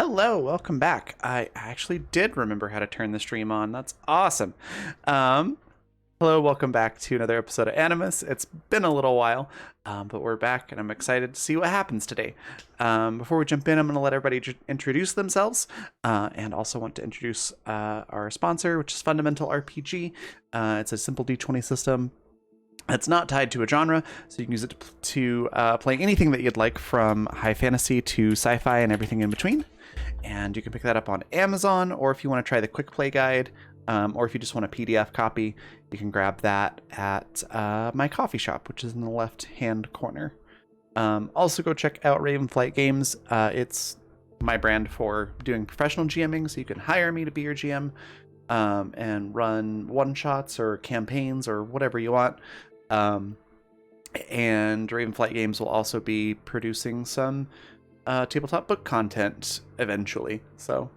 Hello, welcome back. I actually did remember how to turn the stream on. That's awesome. Um, Hello, welcome back to another episode of Animus. It's been a little while, but we're back and I'm excited to see what happens today. Before we jump in, I'm going to let everybody introduce themselves and also want to introduce our sponsor, which is Fundamental RPG. It's a simple D20 system. It's not tied to a genre, so you can use it to play anything that you'd like, from high fantasy to sci-fi and everything in between. And you can pick that up on Amazon, or if you want to try the quick play guide, or if you just want a PDF copy, you can grab that at my coffee shop, which is in the left-hand corner. Also, go check out Ravenflight Games. It's my brand for doing professional GMing, so you can hire me to be your GM and run one-shots or campaigns or whatever you want. And Ravenflight Games will also be producing some tabletop book content eventually. So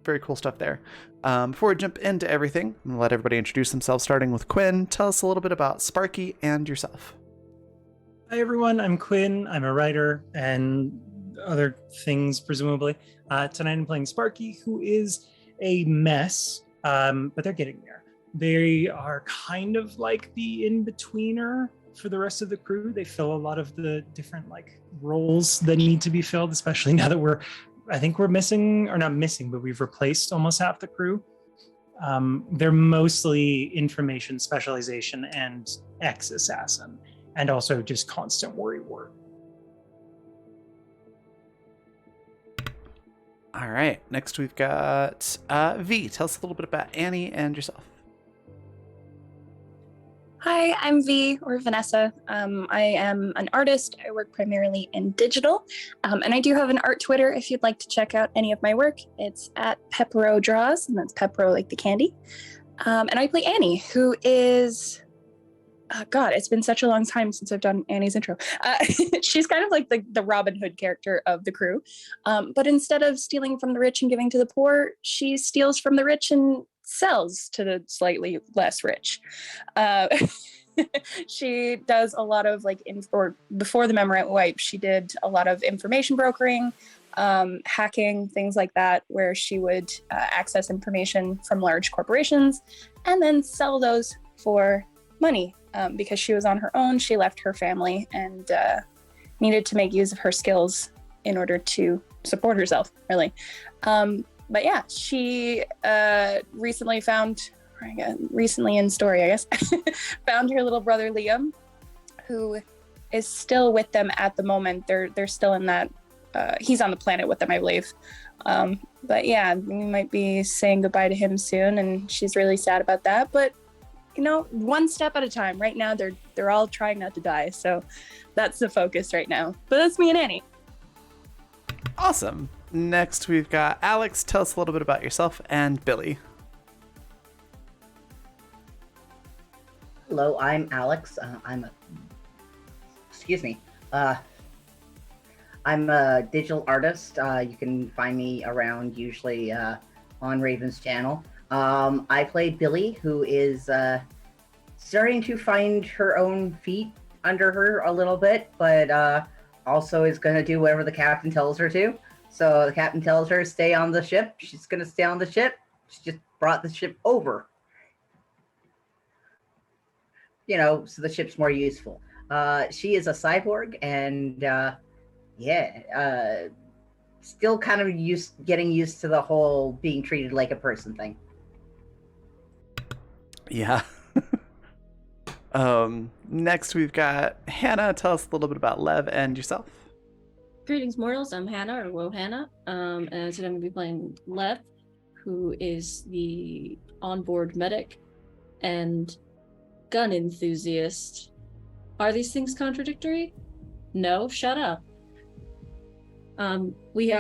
very cool stuff there. Before we jump into everything, I'm gonna let everybody introduce themselves, starting with Quinn. Tell us a little bit about Sparky and yourself. Hi everyone, I'm Quinn. I'm a writer and other things, presumably. Tonight I'm playing Sparky, who is a mess, but they're getting there. They are kind of like the in-betweener for the rest of the crew. They fill a lot of the different roles that need to be filled, especially now that I think we're missing, or not missing, but we've replaced almost half the crew. They're mostly information specialization and ex-assassin, and also just constant worry wart. All right, next we've got V. Tell us a little bit about Annie and yourself. Hi, I'm V, or Vanessa. I am an artist. I work primarily in digital, and I do have an art Twitter if you'd like to check out any of my work. It's at Pepero Draws, and that's Pepero like the candy. And I play Annie, who is... God, it's been such a long time since I've done Annie's intro. She's kind of like the Robin Hood character of the crew. But instead of stealing from the rich and giving to the poor, she steals from the rich and sells to the slightly less rich. She does a lot of before the Memorant Wipe, she did a lot of information brokering, hacking, things like that, where she would access information from large corporations and then sell those for money. Because she was on her own, she left her family and needed to make use of her skills in order to support herself, really. But yeah, she recently in story, I guess, found her little brother Liam, who is still with them at the moment. They're still in that, he's on the planet with them, I believe. But yeah, we might be saying goodbye to him soon, and she's really sad about that. But one step at a time. Right now, they're all trying not to die, so that's the focus right now. But that's me and Annie. Awesome. Next, we've got Alex. Tell us a little bit about yourself, and Billy. Hello, I'm Alex. I'm a digital artist. You can find me around usually on Raven's channel. I play Billy, who is starting to find her own feet under her a little bit, but also is going to do whatever the captain tells her to. So the captain tells her, stay on the ship. She's going to stay on the ship. She just brought the ship over. So the ship's more useful. She is a cyborg, and still kind of getting used to the whole being treated like a person thing. Yeah. Next we've got Hannah. Tell us a little bit about Lev and yourself. Greetings, mortals. I'm Hannah, or Wohannah, and today I'm going to be playing Lev, who is the onboard medic and gun enthusiast. Are these things contradictory? No, shut up. I believe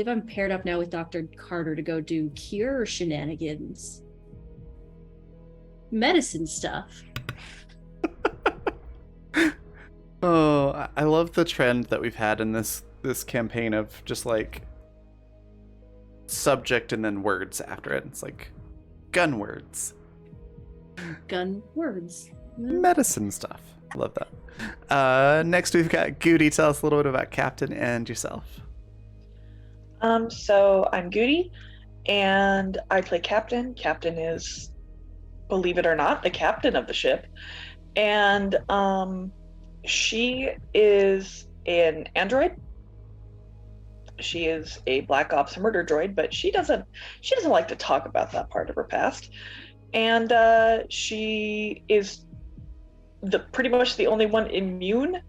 I'm paired up now with Dr. Carter to go do cure shenanigans. Medicine stuff. Oh, I love the trend that we've had in this campaign of just subject and then words after it. It's like gun words. Gun words. Medicine stuff. Love that. Next we've got Goody. Tell us a little bit about Captain and yourself. So I'm Goody, and I play Captain. Captain is, believe it or not, the captain of the ship. And she is an android. She is a Black Ops murder droid, but she doesn't like to talk about that part of her past. And she is pretty much the only one immune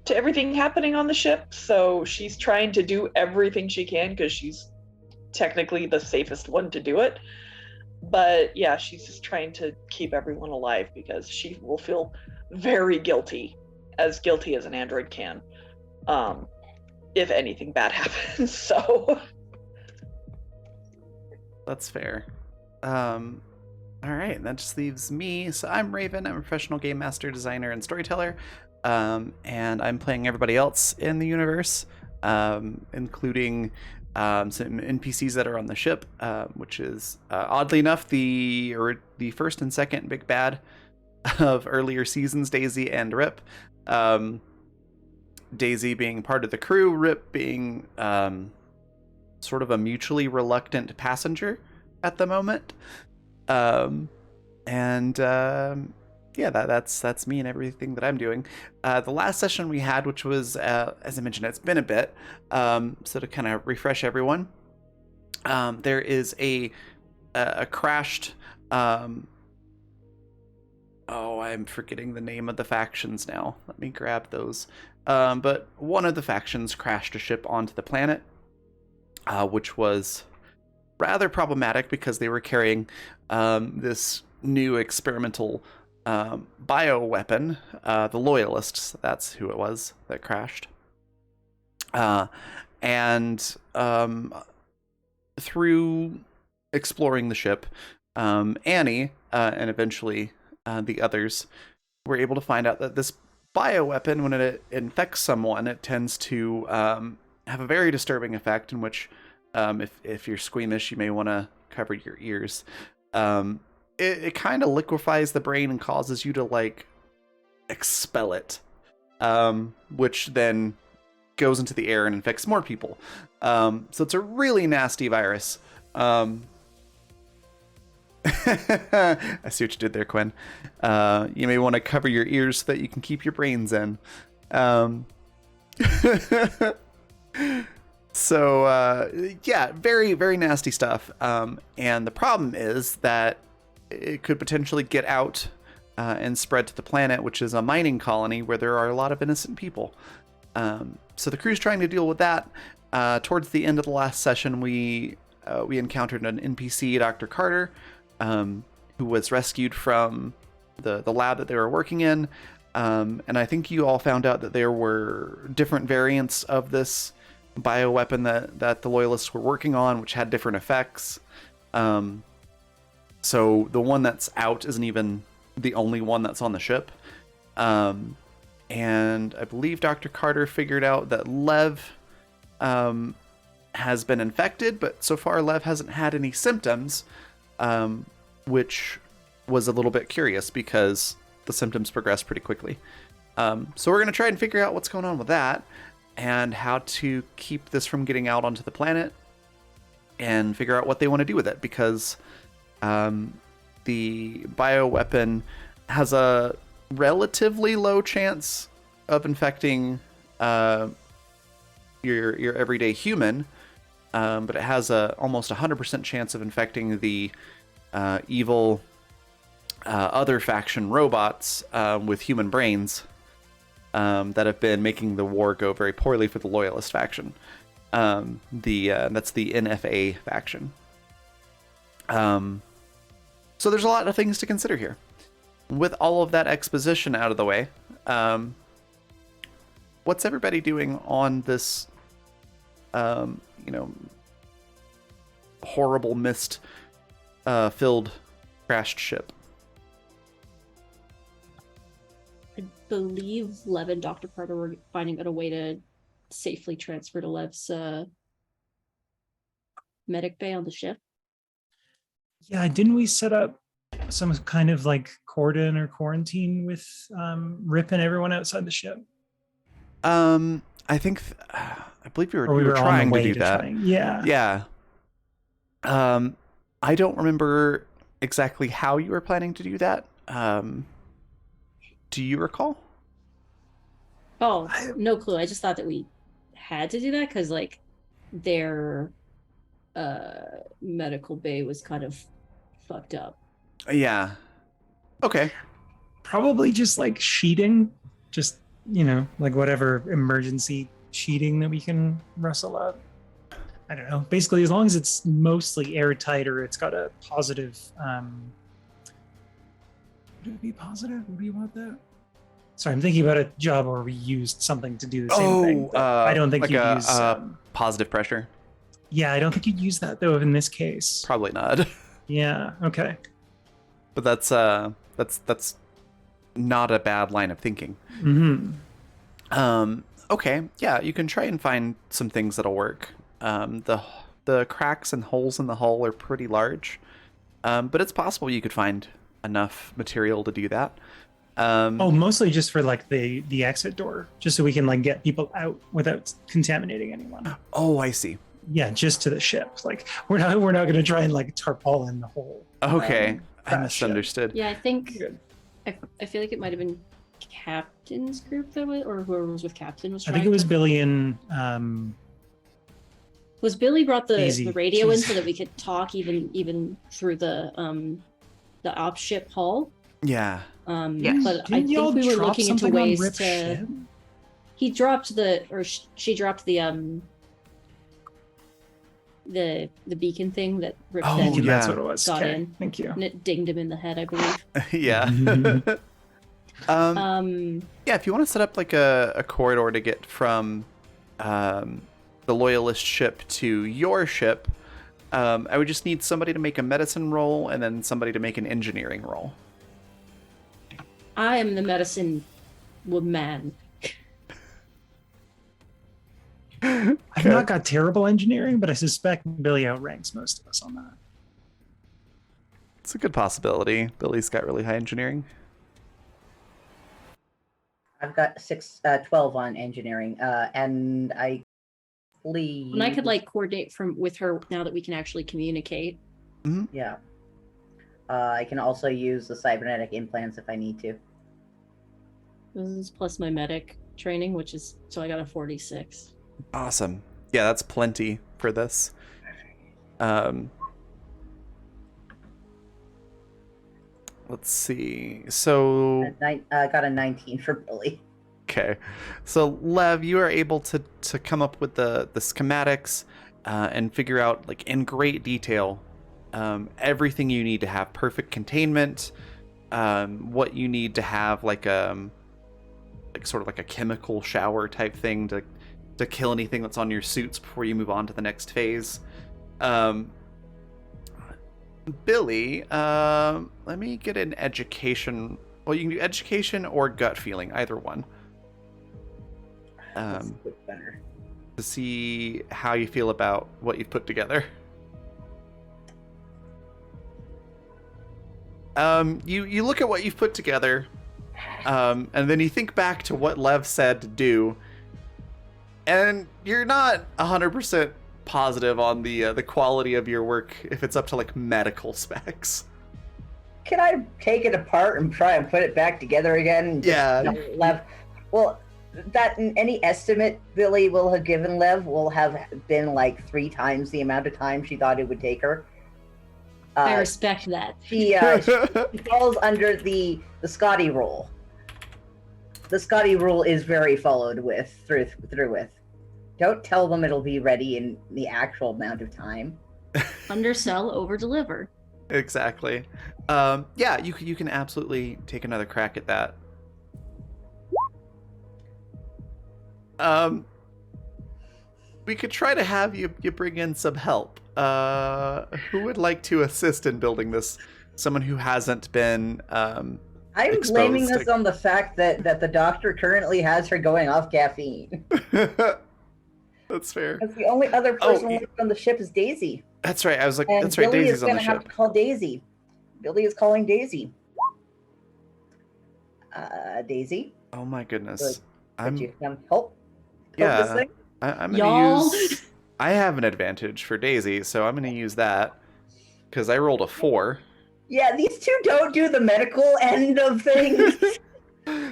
to everything happening on the ship. So she's trying to do everything she can because she's technically the safest one to do it. But yeah, she's just trying to keep everyone alive because she will feel very guilty as an android can, if anything bad happens. So That's fair. All right, that just leaves me. So I'm Raven. I'm a professional game master, designer, and storyteller. And I'm playing everybody else in the universe, including some NPCs that are on the ship, which is oddly enough the first and second big bad of earlier seasons, Daisy and Rip. Daisy being part of the crew, Rip being sort of a mutually reluctant passenger at the moment. Yeah, that's me and everything that I'm doing. The last session we had, which was, as I mentioned, it's been a bit, so to kind of refresh everyone, there is a crashed, I'm forgetting the name of the factions now. Let me grab those. But one of the factions crashed a ship onto the planet, which was rather problematic because they were carrying this new experimental bioweapon, the Loyalists, that's who it was that crashed. And through exploring the ship, Annie and eventually the others were able to find out that this bioweapon, when it infects someone, it tends to have a very disturbing effect in which, if you're squeamish, you may want to cover your ears. It kind of liquefies the brain and causes you to like expel it, which then goes into the air and infects more people. So it's a really nasty virus. I see what you did there, Quinn. You may want to cover your ears so that you can keep your brains in. So yeah, very, very nasty stuff. And the problem is that it could potentially get out and spread to the planet, which is a mining colony where there are a lot of innocent people. So the crew's trying to deal with that. Towards the end of the last session, we encountered an NPC, Dr. Carter, who was rescued from the lab that they were working in. And I think you all found out that there were different variants of this bioweapon that the Loyalists were working on, which had different effects. So the one that's out isn't even the only one that's on the ship. And I believe Dr. Carter figured out that Lev has been infected, but so far Lev hasn't had any symptoms, which was a little bit curious because the symptoms progressed pretty quickly. So we're going to try and figure out what's going on with that and how to keep this from getting out onto the planet and figure out what they want to do with it, because the bioweapon has a relatively low chance of infecting your everyday human, but it has a almost 100% chance of infecting the evil other faction robots with human brains that have been making the war go very poorly for the Loyalist faction. That's the NFA faction. So there's a lot of things to consider here. With all of that exposition out of the way, what's everybody doing on this, horrible mist filled crashed ship? I believe Lev and Dr. Carter were finding out a way to safely transfer to Lev's medic bay on the ship. Yeah, didn't we set up some kind of like cordon or quarantine with Rip and everyone outside the ship? I think I believe Or we were on the trying to way do that. trying. Yeah. Yeah. I don't remember exactly how you were planning to do that. Do you recall? Oh, no clue. I just thought that we had to do that because like their medical bay was kind of fucked up. Yeah. Okay. Probably just like sheeting, just like whatever emergency sheeting that we can rustle up. I don't know. Basically, as long as it's mostly airtight or it's got a positive. Would it be positive? Would we want that? Sorry, I'm thinking about a job where we used something to do the same thing. But I don't think like you'd a, use. positive pressure. Yeah, I don't think you'd use that though in this case. Probably not. Yeah. Okay. But that's not a bad line of thinking. Mm-hmm. Okay, yeah, you can try and find some things that'll work. The cracks and holes in the hull are pretty large, but it's possible you could find enough material to do that. Mostly just for like the exit door, just so we can like get people out without contaminating anyone. Oh, I see. Yeah, just to the ship. Like we're not going to try and like tarpaulin the whole. Okay, I crash ship. misunderstood. Yeah, I think Good. I feel like it might have been Captain's group that was, or whoever was with Captain was. I think it was Billy and Was Billy brought Easy. the radio in Jeez. so that we could talk even through the op ship hull? Yeah. Yes. But I Didn't y'all think we were drop looking into something on ways Rip's to. ship? He dropped she dropped the beacon thing that Rip Oh, then Thank you, yeah. that's what it was. got Okay, in. thank you. and it dinged him in the head, I believe. Yeah. Yeah, if you want to set up like a corridor to get from the Loyalist ship to your ship, I would just need somebody to make a medicine roll and then somebody to make an engineering roll. I am the medicine woman. I've not got terrible engineering, but I suspect Billy outranks most of us on that. It's a good possibility. Billy's got really high engineering. I've got 12 on engineering, and I believe. And I could like coordinate with her now that we can actually communicate. Yeah. I can also use the cybernetic implants if I need to. This is plus my medic training, which is so I got a 46. Awesome. Yeah, that's plenty for this. Let's see. So I got a 19 for Billy. okay, so Lev, you are able to come up with the schematics and figure out like in great detail everything you need to have perfect containment, what you need to have like sort of like a chemical shower type thing to kill anything that's on your suits before you move on to the next phase. Billy, let me get an education. Well, you can do education or gut feeling, either one. That's a bit better. To see how you feel about what you've put together. You look at what you've put together, and then you think back to what Lev said to do, and you're not 100% positive on the quality of your work if it's up to like medical specs. Can I take it apart and try and put it back together again? Yeah. Lev. Well, that any estimate Billy will have given Lev will have been like 3 times the amount of time she thought it would take her. I respect that. She falls under the Scotty rule. The Scotty rule is very followed through with. Don't tell them it'll be ready in the actual amount of time. Undersell, over deliver. Exactly. Yeah, you can absolutely take another crack at that. We could try to have you bring in some help. Who would like to assist in building this? Someone who hasn't been I'm exposed blaming to- this on the fact that the doctor currently has her going off caffeine. That's fair. Because the only other person yeah. left on the ship is Daisy. That's right. I was like, And that's right. Billy Daisy's is on going the to have ship. to call Daisy. Billy is calling Daisy. Daisy? Oh my goodness. Could you come help this Yeah, thing? I'm gonna Y'all. use. I have an advantage for Daisy, so I'm gonna use that because I rolled a 4. Yeah, these two don't do the medical end of things.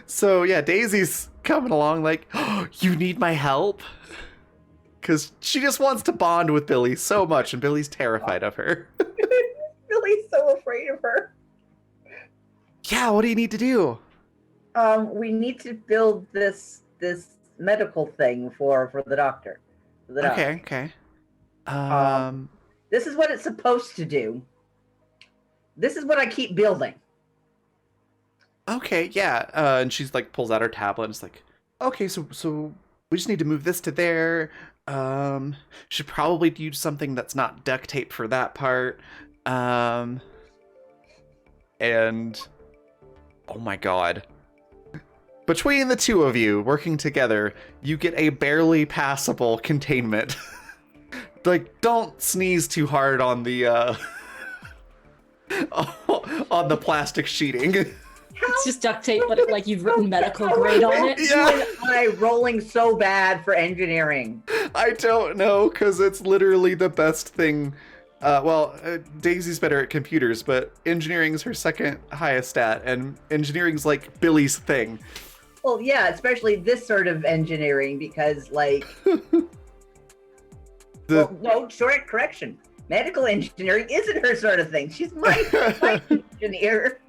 So yeah, Daisy's coming along like, oh, you need my help? Because she just wants to bond with Billy so much, and Billy's terrified of her. Billy's so afraid of her. Yeah, what do you need to do? We need to build this medical thing for the doctor. For the doctor. Okay. This is what it's supposed to do. This is what I keep building. Okay, yeah. And she's like pulls out her tablet and is like, okay, so we just need to move this to there. Should probably use something that's not duct tape for that part. And oh my god. Between the two of you working together, you get a barely passable containment. Like, don't sneeze too hard on the on the plastic sheeting. It's just duct tape, but like you've written medical grade on it. Yeah. I rolling so bad for engineering. I don't know, because it's literally the best thing. Daisy's better at computers, but engineering's her second highest stat, and engineering's like Billy's thing. Well, yeah, especially this sort of engineering, because like, short correction. Medical engineering isn't her sort of thing. She's my engineer.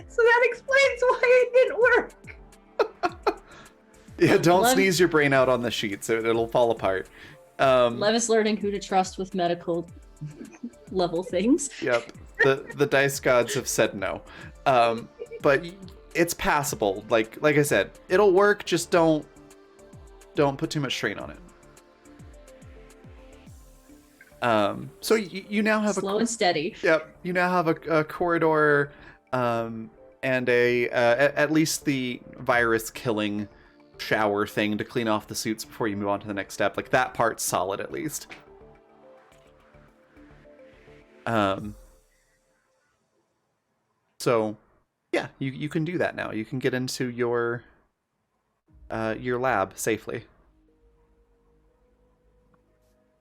So that explains why it didn't work. Yeah, don't sneeze your brain out on the sheets. It'll fall apart. Lev is learning who to trust with medical level things. Yep. The dice gods have said no. But it's passable. Like I said, it'll work, just don't put too much strain on it. So you now have slow and steady. Yep. You now have a corridor and at least the virus killing shower thing to clean off the suits before you move on to the next step. Like, that part's solid at least. So yeah, you can do that now. You can get into your lab safely.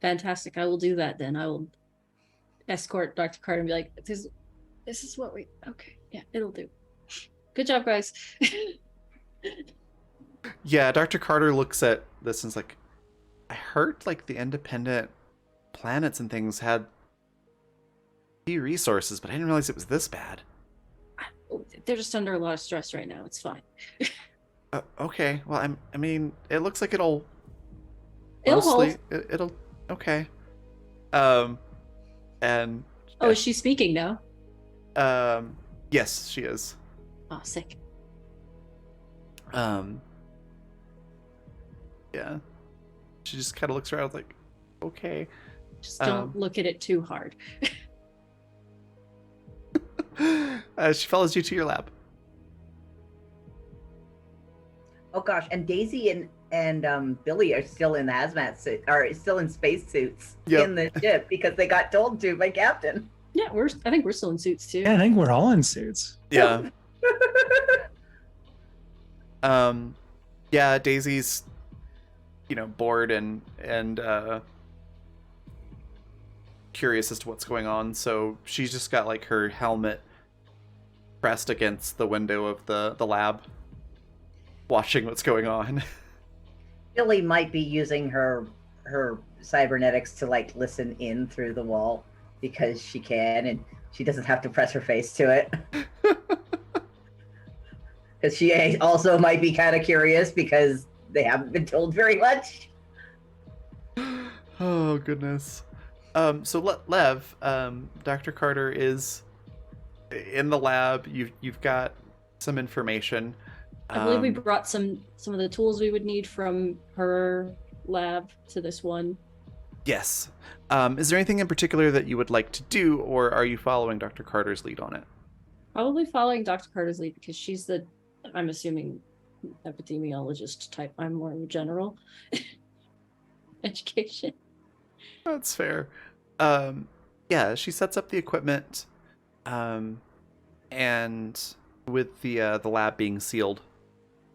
Fantastic. I will do that then. I will escort Dr. Carter and be like, this is what we okay. Yeah, it'll do. Good job, guys. Yeah, Dr. Carter looks at this and is like, I heard like the independent planets and things had few resources, but I didn't realize it was this bad. They're just under a lot of stress right now. It's fine. Okay. Well, I mean, it looks like it'll hold. It'll okay. And oh, is she speaking now? Yes, she is. Oh, sick. Yeah. She just kind of looks around like, okay. Just don't look at it too hard. She follows you to your lab. Oh gosh, and Daisy and Billy are still in the hazmat suit, are still in space suits in the ship because they got told to by Captain. Yeah, I think we're still in suits too. Yeah, I think we're all in suits. Yeah. Yeah, Daisy's, bored and curious as to what's going on, so she's just got like her helmet pressed against the window of the lab, watching what's going on. Billy might be using her cybernetics to like listen in through the wall because she can, and she doesn't have to press her face to it. Because she also might be kind of curious because they haven't been told very much. Oh goodness. So Lev, Dr. Carter is in the lab. You've got some information. I believe we brought some of the tools we would need from her lab to this one. Yes. Is there anything in particular that you would like to do, or are you following Dr. Carter's lead on it? Probably following Dr. Carter's lead because she's the, I'm assuming, epidemiologist type. I'm more general education. That's fair. Yeah, she sets up the equipment, and with the lab being sealed,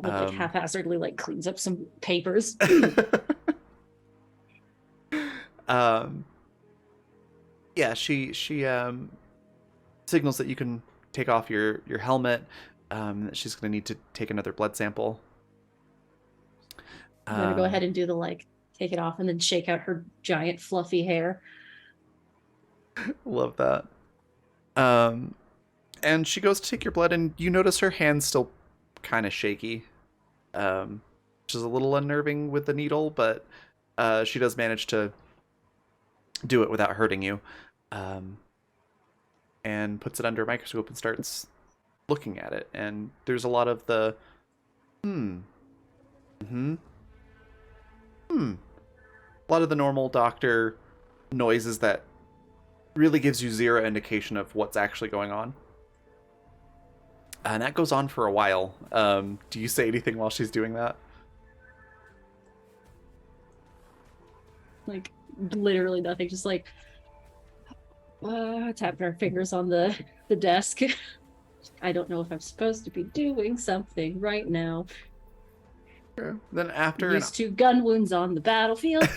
Like haphazardly like cleans up some papers. Yeah, she signals that you can take off your helmet. That she's going to need to take another blood sample. I'm gonna go ahead and do the like take it off and then shake out her giant fluffy hair. Love that. And she goes to take your blood, and you notice her hand's still kind of shaky, which is a little unnerving with the needle, but she does manage to do it without hurting you, and puts it under a microscope and starts looking at it. And there's a lot of the a lot of the normal doctor noises that really gives you zero indication of what's actually going on. And that goes on for a while. Do you say anything while she's doing that? Like literally nothing, just like tapping her fingers on the desk. I don't know if I'm supposed to be doing something right now. Sure. Then after Used to gun wounds on the battlefield.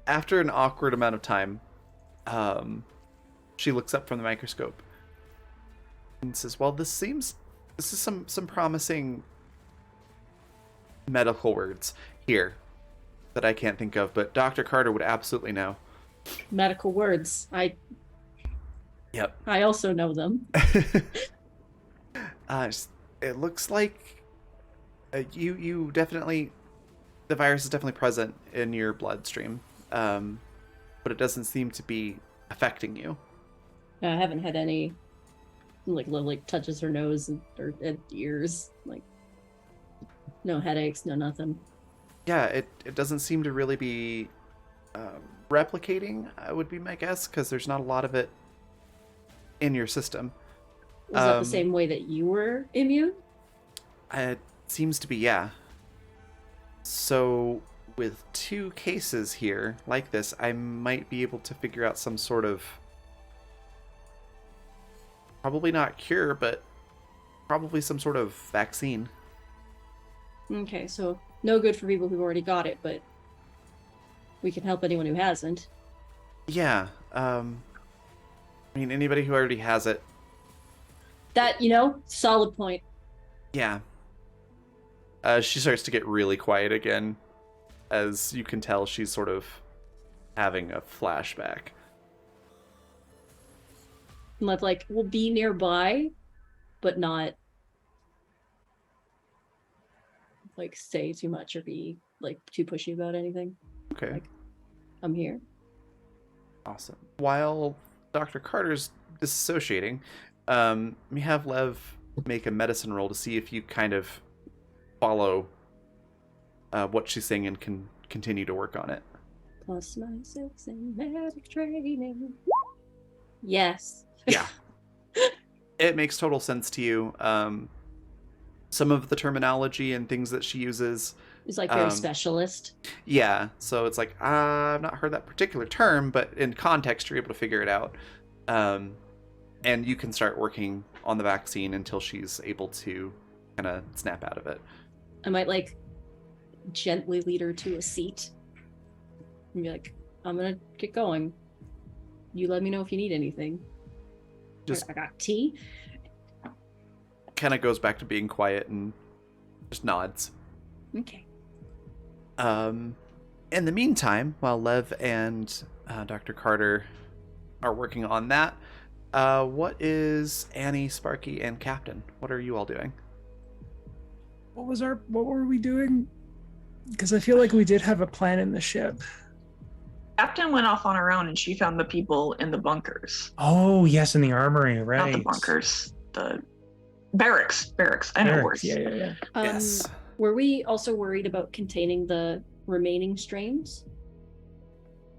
after an awkward amount of time, she looks up from the microscope and says, "Well, this is some promising medical words here that I can't think of, but Dr. Carter would absolutely know." Medical words. Yep. I also know them. It looks like you definitely, the virus is definitely present in your bloodstream, but it doesn't seem to be affecting you. I haven't had any like touches her nose or ears, like no headaches, no nothing. Yeah, it doesn't seem to really be replicating, would be my guess, because there's not a lot of it in your system. Was that the same way that you were immune? It seems to be, yeah. So with 2 cases here like this, I might be able to figure out some sort of, probably not cure, but probably some sort of vaccine. Okay, so no good for people who've already got it, but we can help anyone who hasn't. Yeah. I mean, anybody who already has it. That, solid point. Yeah. She starts to get really quiet again. As you can tell, she's sort of having a flashback. Like, we'll be nearby, but not like say too much or be like too pushy about anything. Okay. Like, I'm here. Awesome. While Dr. Carter's disassociating, we have Lev make a medicine roll to see if you kind of follow what she's saying and can continue to work on it. Plus my 6 in medic training. Yes. Yeah. It makes total sense to you. Some of the terminology and things that she uses, It's like very specialist. yeah, so it's like, I've not heard that particular term, but in context, you're able to figure it out. And you can start working on the vaccine until she's able to kind of snap out of it. I might like gently lead her to a seat and be like, I'm gonna get going. You let me know if you need anything. Just I got tea. kind of goes back to being quiet and just nods. Okay. In the meantime, while Lev and Dr. Carter are working on that, what is Annie, Sparky, and Captain? What are you all doing? What were we doing? Because I feel like we did have a plan in the ship. Captain went off on her own and she found the people in the bunkers. Oh, yes, in the armory, right. Not the bunkers, the barracks. I know words. Yeah. Yes. Were we also worried about containing the remaining strains?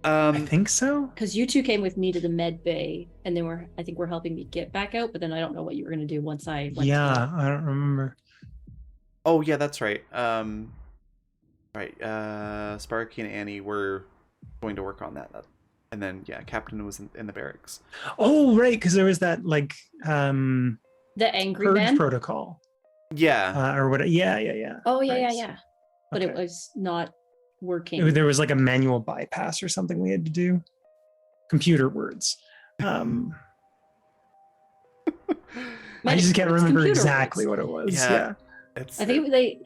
I think so. Because you two came with me to the med bay, and then I think we're helping me get back out. But then I don't know what you were going to do once I went. Yeah, I don't remember. Oh, yeah, that's right. Sparky and Annie were going to work on that. And then, yeah, Captain was in the barracks. Oh, right, because there was that, like, The angry purge man. protocol. Yeah. or what? Yeah. Oh yeah, Right. yeah. But it Okay. was not working. There was like a manual bypass or something we had to do. Computer words. I just can't Words, remember computer exactly words. what it was. Yeah. Yeah. It's I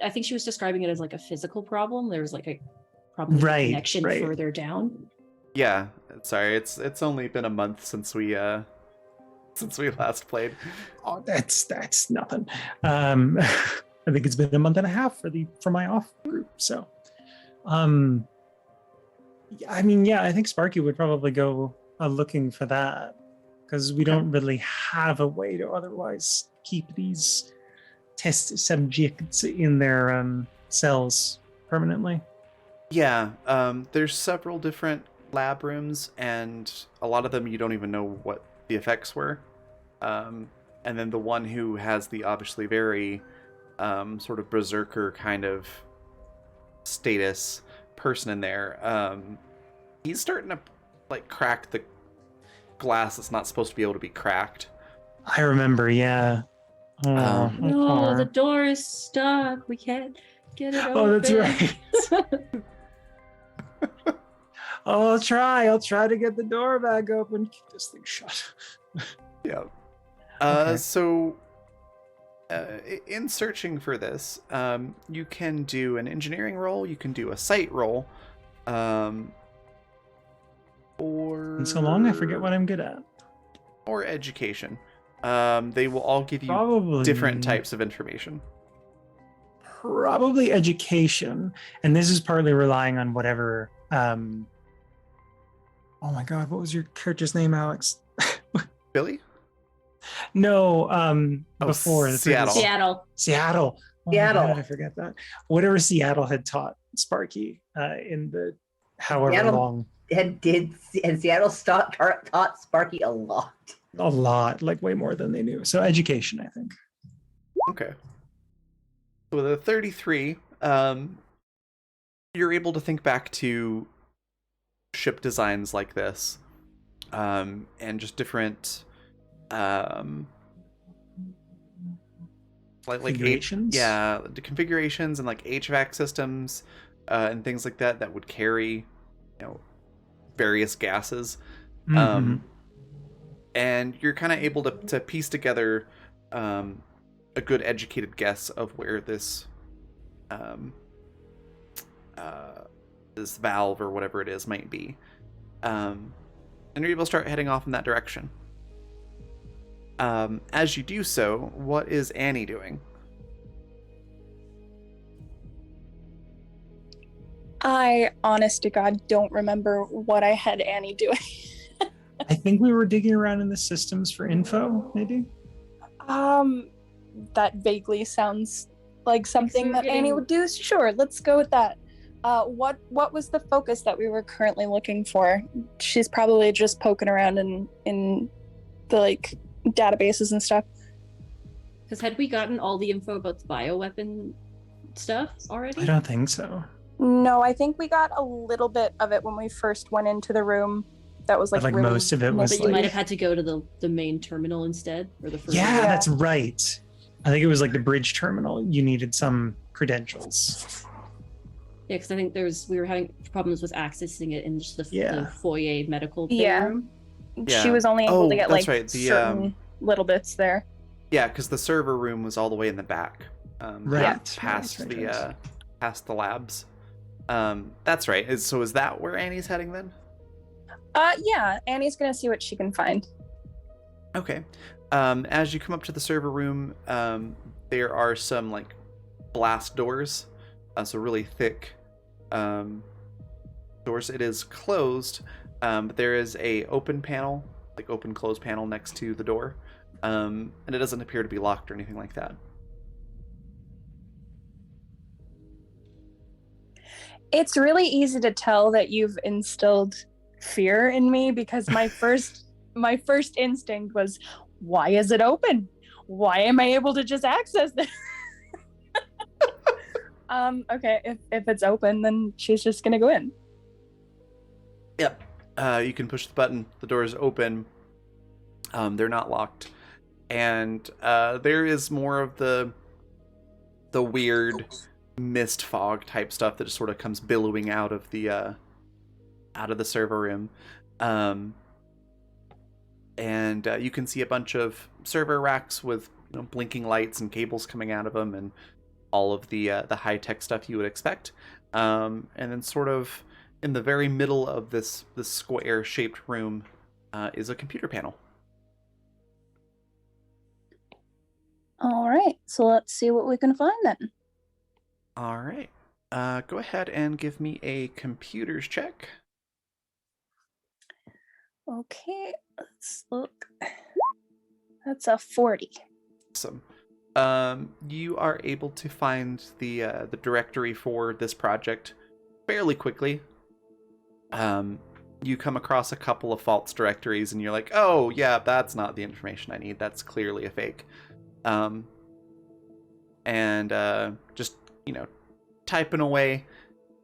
think she was describing it as like a physical problem. There was like a problem with the Right, connection right. further down. yeah. Sorry, it's only been a month since we last played. Oh, that's nothing. I think it's been a month and a half for my off group. So, I mean, yeah, I think Sparky would probably go looking for that because we Okay. don't really have a way to otherwise keep these test subjects in their cells permanently. Yeah, there's several different lab rooms, and a lot of them you don't even know what the effects were. And then the one who has the obviously very sort of berserker kind of status person in there, he's starting to like crack the glass that's not supposed to be able to be cracked. I remember, yeah. Oh, No, the poor. door is stuck. We can't get it open. Oh, that's right. Oh, I'll try to get the door back open. Keep this thing shut. Yeah. Okay. So, in searching for this, you can do an engineering roll, you can do a site roll, or And so long, I forget what I'm good at. or education. They will all give you Probably different types of information. Probably education, and this is partly relying on whatever. Oh my God, what was your character's name, Alex? Billy? No, Oh, before the Seattle. previous- Seattle. Seattle. Oh my Seattle. God, I forget that. Whatever Seattle had taught Sparky in the however Seattle- long. And Seattle taught Sparky a lot. A lot, like way more than they knew. So education, I think. Okay. So with a 33, you're able to think back to ship designs like this, and just different, like Configurations? the configurations and like HVAC systems, and things like that that would carry, various gases. Mhm. And you're kind of able to piece together a good educated guess of where this this valve or whatever it is might be, and you're able to start heading off in that direction. As you do so, what is Annie doing? I, honest to God, don't remember what I had Annie doing. I think we were digging around in the systems for info, maybe. That vaguely sounds like something we're that Annie getting- would do. Sure, let's go with that. What was the focus that we were currently looking for? She's probably just poking around in the like databases and stuff. Because had we gotten all the info about the bioweapon stuff already? I don't think so. No, I think we got a little bit of it when we first went into the room. That was like, But, like, really most of it was, But you like- might have had to go to the main terminal instead, or the first. Yeah, Yeah. that's right. I think it was like the bridge terminal. You needed some credentials. Yeah, because I think we were having problems with accessing it in just the Yeah. foyer medical Yeah. room. Yeah. She was only able Oh, to get that's like right, the, certain little bits there. Yeah, because the server room was all the way in the back, Right, past right, the right. past the labs. That's right. So is that where Annie's heading then? Yeah, Annie's gonna see what she can find. Okay. As you come up to the server room, there are some like blast doors, so really thick doors. It is closed, but there is a open panel, like open close panel next to the door, and it doesn't appear to be locked or anything like that. It's really easy to tell that you've instilled fear in me because my first instinct was, why is it open? Why am I able to just access this? Okay, if it's open, then she's just gonna go in. Yep. You can push the button. The doors open. They're not locked, and there is more of the the weird mist fog type stuff that just sort of comes billowing out of the server room. And you can see a bunch of server racks with blinking lights and cables coming out of them, and all of the high tech stuff you would expect. And then, sort of in the very middle of this square shaped room, is a computer panel. All right, so let's see what we can find then. All right. Go ahead and give me a computers check. Okay, let's look. That's a 40. Awesome. You are able to find the directory for this project fairly quickly. You come across a couple of false directories, and you're like, "Oh, yeah, that's not the information I need. That's clearly a fake." And just typing away,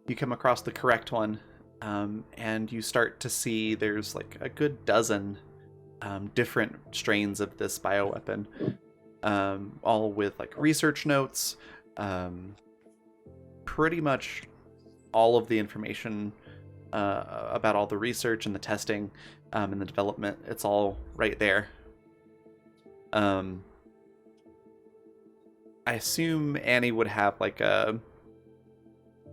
you come across the correct one, and you start to see there's like a good dozen different strains of this bioweapon, all with like research notes, pretty much all of the information about all the research and the testing and the development. It's all right there. I assume Annie would have like a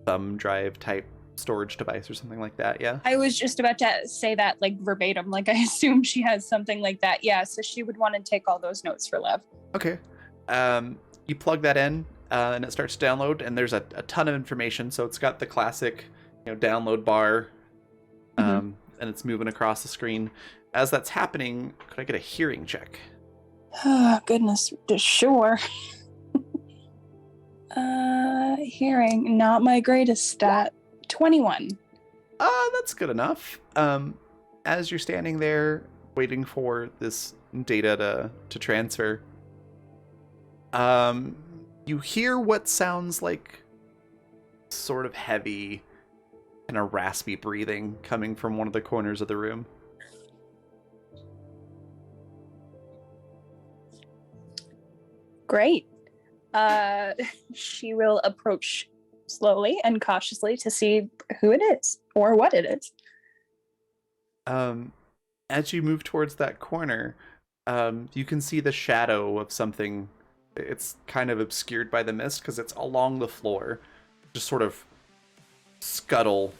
thumb drive type storage device or something like that, yeah? I was just about to say that like verbatim. Like, I assume she has something like that. Yeah, so she would want to take all those notes for Lev. Okay. You plug that in, and it starts to download, and there's a ton of information. So it's got the classic, download bar, and it's moving across the screen. As that's happening, could I get a hearing check? Oh, goodness, sure. Hearing, not my greatest stat. 21. That's good enough. As you're standing there waiting for this data to transfer, you hear what sounds like sort of heavy and a raspy breathing coming from one of the corners of the room. Great. She will approach slowly and cautiously to see who it is or what it is. As you move towards that corner, you can see the shadow of something. It's kind of obscured by the mist because it's along the floor, just sort of scuttle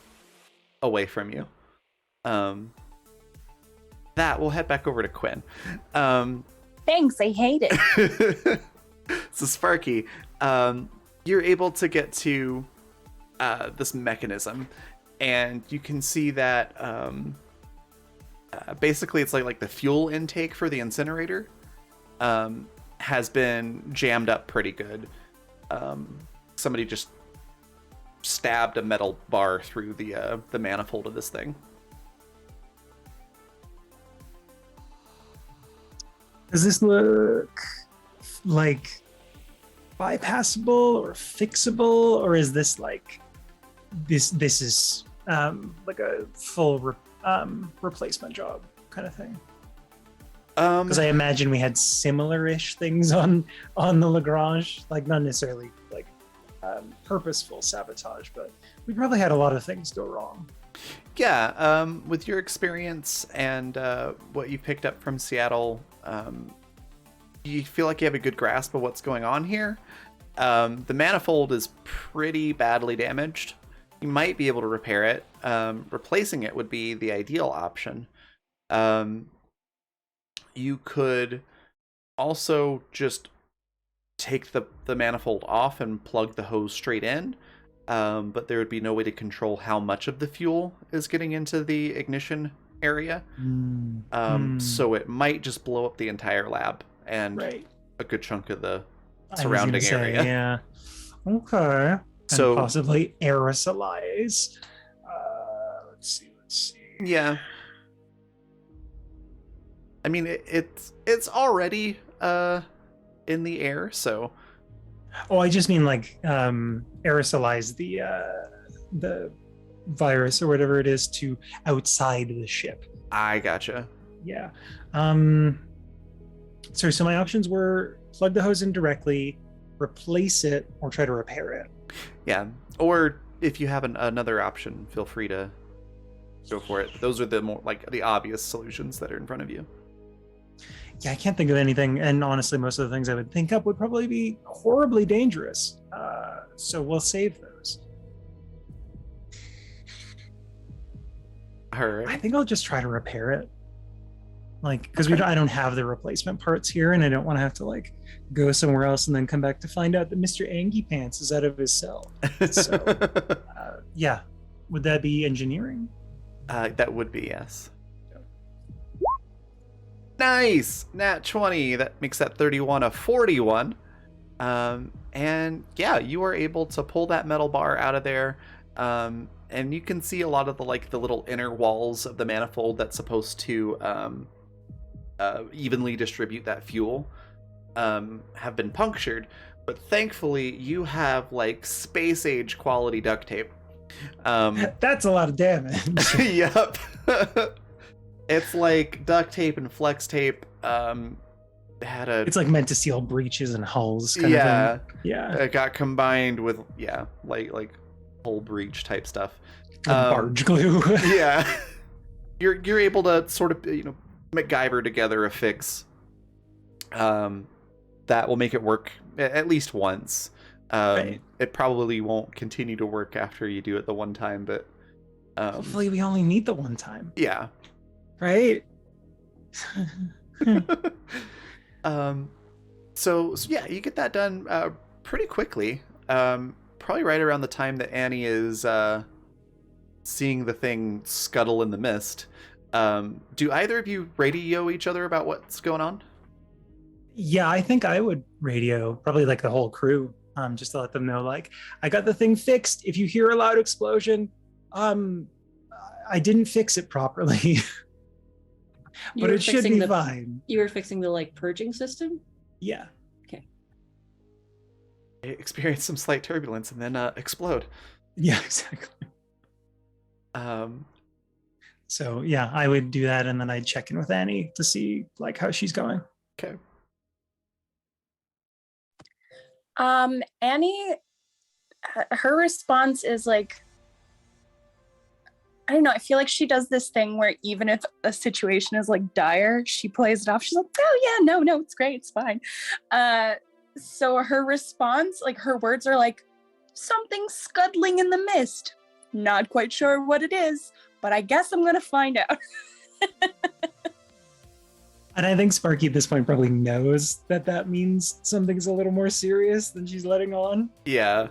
away from you. That we'll head back over to Quinn. Thanks, I hate it. So Sparky, you're able to get to this mechanism, and you can see that basically it's like the fuel intake for the incinerator has been jammed up pretty good. Somebody just stabbed a metal bar through the manifold of this thing. Does this look like bypassable or fixable, or is this like this is like a full replacement job kind of thing? Because I imagine we had similar-ish things on the Lagrange, like not necessarily like purposeful sabotage, but we probably had a lot of things go wrong. Yeah, with your experience and what you picked up from Seattle, you feel like you have a good grasp of what's going on here. The manifold is pretty badly damaged. You might be able to repair it. Replacing it would be the ideal option. You could also just take the manifold off and plug the hose straight in, but there would be no way to control how much of the fuel is getting into the ignition area. So it might just blow up the entire lab and a good chunk of the surrounding area. Yeah. Okay. So and possibly aerosolize. Let's see. Yeah. I mean, it's already in the air, so. Oh, I just mean like aerosolize the virus or whatever it is to outside the ship. I gotcha. Yeah. So my options were plug the hose in directly, replace it or try to repair it. Yeah. Or if you have another option, feel free to go for it. Those are the more like the obvious solutions that are in front of you. Yeah, I can't think of anything. And honestly, most of the things I would think up would probably be horribly dangerous. So we'll save those. All right. I think I'll just try to repair it. Like, because I don't have the replacement parts here, and I don't want to have to like go somewhere else and then come back to find out that Mr. Angie Pants is out of his cell. So, yeah, would that be engineering? That would be, yes. Nice! Nat 20. That makes that 31 a 41. And yeah, you are able to pull that metal bar out of there. And you can see a lot of the little inner walls of the manifold that's supposed to evenly distribute that fuel have been punctured. But thankfully, you have like space age quality duct tape. That's a lot of damage. Yep. It's like duct tape and flex tape. It's like meant to seal breaches and hulls. Kind of thing. Yeah. It got combined with like hull breach type stuff. Barge glue. Yeah. You're able to sort of MacGyver together a fix that will make it work at least once. Right. It probably won't continue to work after you do it the one time, but hopefully we only need the one time. Yeah. Right. So yeah, you get that done pretty quickly. Probably right around the time that Annie is seeing the thing scuttle in the mist. Do either of you radio each other about what's going on? Yeah, I think I would radio probably like the whole crew, just to let them know, like, I got the thing fixed. If you hear a loud explosion, I didn't fix it properly. But it should be fine. You were fixing the like purging system? Yeah. Okay. Experience some slight turbulence and then explode. Yeah, exactly. So yeah, I would do that, and then I'd check in with Annie to see like how she's going. Okay. Annie, her response is like, I don't know, I feel like she does this thing where even if a situation is like dire, she plays it off. She's like, oh yeah, no, it's great, it's fine. So her response, like her words are like, something scuttling in the mist. Not quite sure what it is, but I guess I'm gonna find out. And I think Sparky at this point probably knows that means something's a little more serious than she's letting on. Yeah.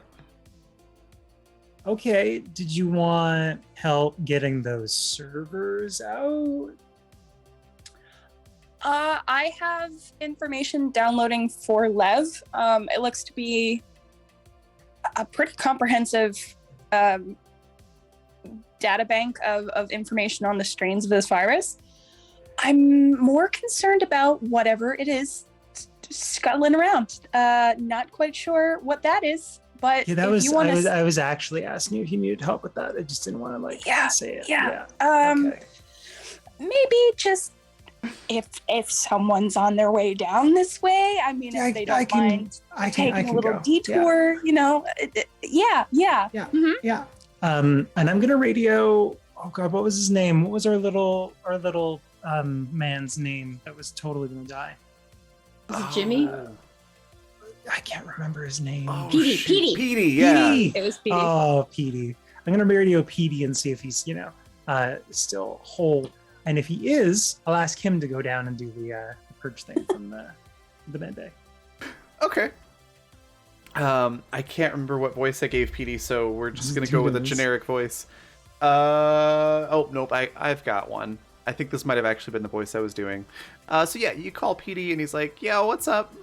Okay, did you want help getting those servers out? I have information downloading for Lev. It looks to be a pretty comprehensive data bank of information on the strains of this virus. I'm more concerned about whatever it is scuttling around. Not quite sure what that is. But yeah, I was actually asking you if you needed help with that. I just didn't want to say it. Yeah. Okay. Maybe just if someone's on their way down this way. I mean, if they don't mind taking a little detour, Yeah. Yeah. Mm-hmm. Yeah. And I'm gonna radio. Oh God, what was his name? What was our little man's name that was totally gonna die? Was it Jimmy? I can't remember his name. Oh, Petey, yeah. Petey. It was Petey. Oh, Petey. I'm gonna radio Petey and see if he's, still whole. And if he is, I'll ask him to go down and do the purge thing from the med bay. Okay. I can't remember what voice I gave Petey, so we're just gonna go with a generic voice. Nope, I've got one. I think this might have actually been the voice I was doing. So yeah, you call Petey and he's like, "Yeah, what's up?"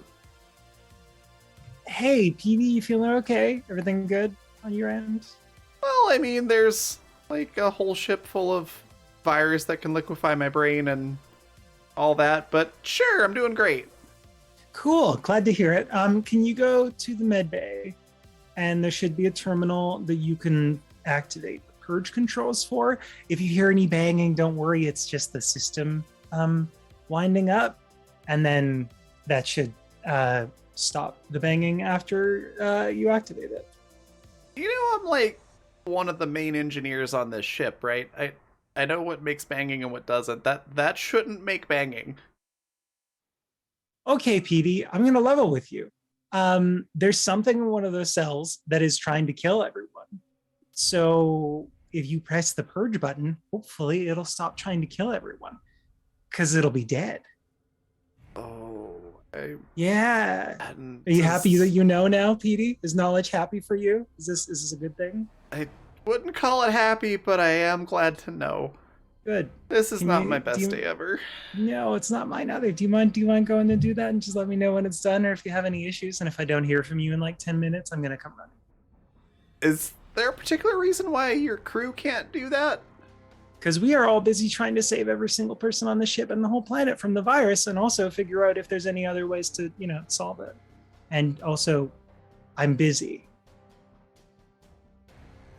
Hey, Petey, you feeling okay? Everything good on your end? Well, I mean, there's like a whole ship full of virus that can liquefy my brain and all that, but sure, I'm doing great. Cool, glad to hear it. Can you go to the med bay, and there should be a terminal that you can activate the purge controls for. If you hear any banging, don't worry, it's just the system winding up, and then that should stop the banging after you activate it. You know, I'm like one of the main engineers on this ship, right? I know what makes banging and what doesn't. That shouldn't make banging. Okay, Petey, I'm gonna level with you. There's something in one of those cells that is trying to kill everyone. So if you press the purge button, hopefully it'll stop trying to kill everyone, because it'll be dead. Oh, Yeah. Are you happy that you know now, Petey? Is knowledge happy for you? Is this a good thing? I wouldn't call it happy, but I am glad to know. Good. This is not my best day ever. No, it's not mine either. Do you mind going to do that and just let me know when it's done, or if you have any issues? And if I don't hear from you in like 10 minutes, I'm gonna come running. Is there a particular reason why your crew can't do that? Because we are all busy trying to save every single person on the ship and the whole planet from the virus, and also figure out if there's any other ways to, solve it. And also, I'm busy.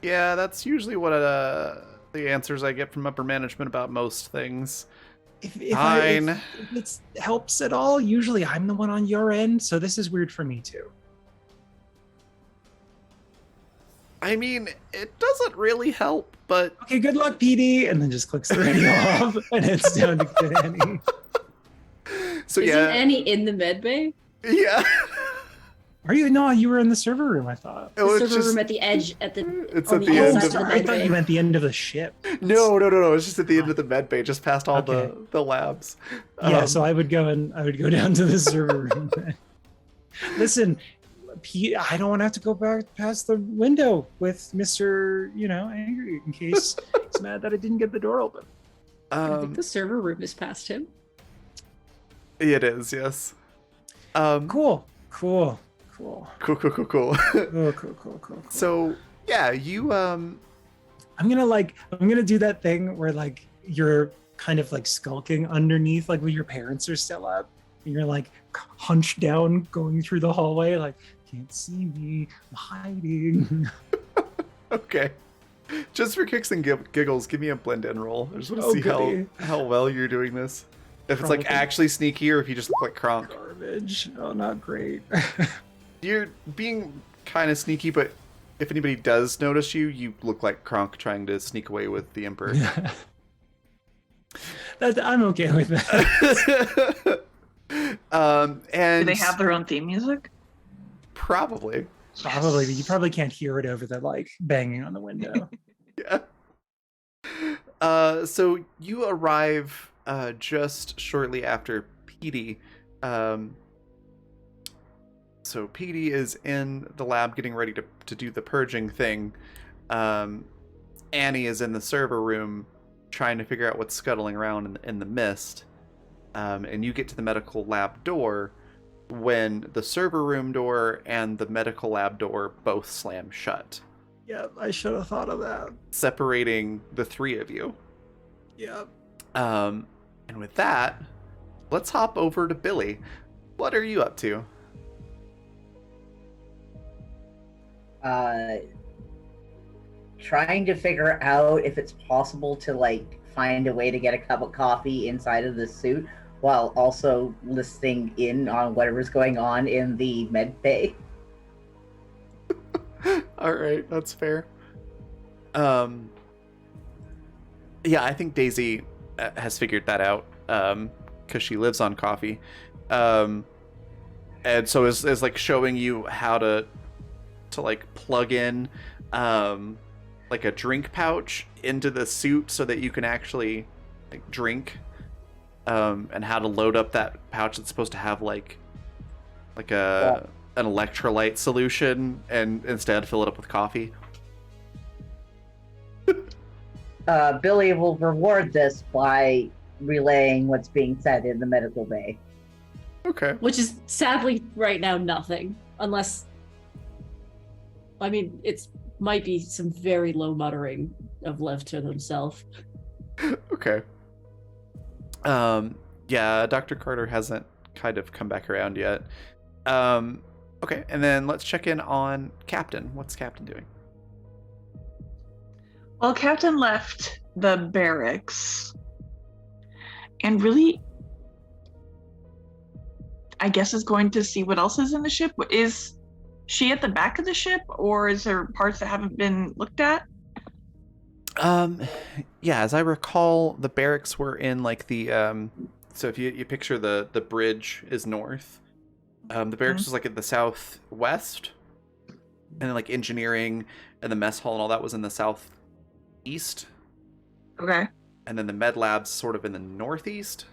Yeah, that's usually what the answers I get from upper management about most things. If it helps at all, usually I'm the one on your end, so this is weird for me too. I mean, it doesn't really help, but... Okay, good luck, PD, and then just clicks the radio off, and it's down to Annie. So Isn't Annie in the med bay? Yeah. Are you? No, you were in the server room, I thought. The server room at the edge, It's on at the the end outside of of the I med thought bay. you meant the end of the ship. No, it's just at the end of the med bay, just past all Okay. the labs. Yeah, so I would go down to the server room. Listen, Pete, I don't want to have to go back past the window with Mr. Angry in case he's mad that I didn't get the door open. I think the server room is past him. It is, yes. Cool. Cool. Cool. So yeah, you I'm gonna do that thing where like you're kind of like skulking underneath, like when your parents are still up, and you're like hunched down going through the hallway, like can't see me, I'm hiding. Okay. Just for kicks and giggles, give me a blend in roll. I just want to see goody. how well you're doing this. If it's like Probably. actually sneaky, or if you just look like Kronk. Garbage. Oh, not great. You're being kind of sneaky, but if anybody does notice you, you look like Kronk trying to sneak away with the Emperor. I'm okay with that. And Do they have their own theme music? probably. Probably, but you probably can't hear it over the like banging on the window. Yeah. So you arrive just shortly after Petey. So Petey is in the lab getting ready to do the purging thing. Annie is in the server room trying to figure out what's scuttling around in the mist. And you get to the medical lab door when the server room door and the medical lab door both slam shut, Yep, I should have thought of that. separating the three of you. Yep. And with that, let's hop over to Billy. What are you up to? Trying to figure out if it's possible to like find a way to get a cup of coffee inside of the suit while also listening in on whatever's going on in the med bay. All right, that's fair. Yeah, I think Daisy has figured that out because she lives on coffee, and so is like showing you how to like plug in like a drink pouch into the suit so that you can actually like drink, and how to load up that pouch that's supposed to have like an electrolyte solution and instead fill it up with coffee. Billy will reward this by relaying what's being said in the medical bay. Okay. Which is sadly right now nothing. Unless, I mean, it's might be some very low muttering of Lev to himself. Okay. Yeah, Dr. Carter hasn't kind of come back around yet. Okay, and then let's check in on Captain. What's Captain doing? Well, Captain left the barracks and really I guess, is going to see what else is in the ship. Is she at the back of the ship, or is there parts that haven't been looked at? Yeah, as I recall, the barracks were in like the so if you picture the bridge is north. The barracks was like at the southwest, and then like engineering and the mess hall and all that was in the southeast. Okay. And then the med lab's sort of in the northeast.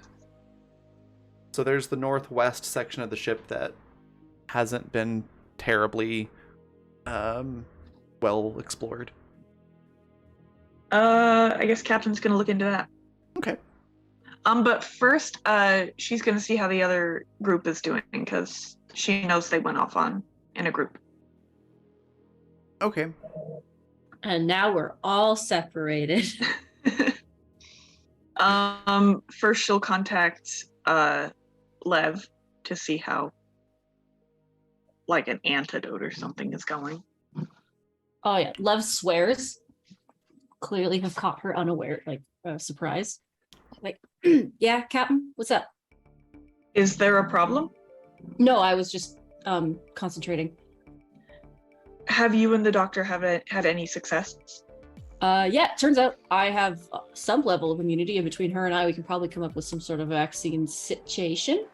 So there's the northwest section of the ship that hasn't been terribly well explored. I guess Captain's gonna look into that. Okay. But first, she's gonna see how the other group is doing, because she knows they went off in a group. Okay. And now we're all separated. First she'll contact Lev to see how, like, an antidote or something is going. Oh yeah, Love swears. Clearly have caught her unaware, like surprise. Like, yeah, Captain, what's up? Is there a problem? No, I was just concentrating. Have you and the doctor had any success? Yeah, turns out I have some level of immunity, and between her and I, we can probably come up with some sort of vaccine situation.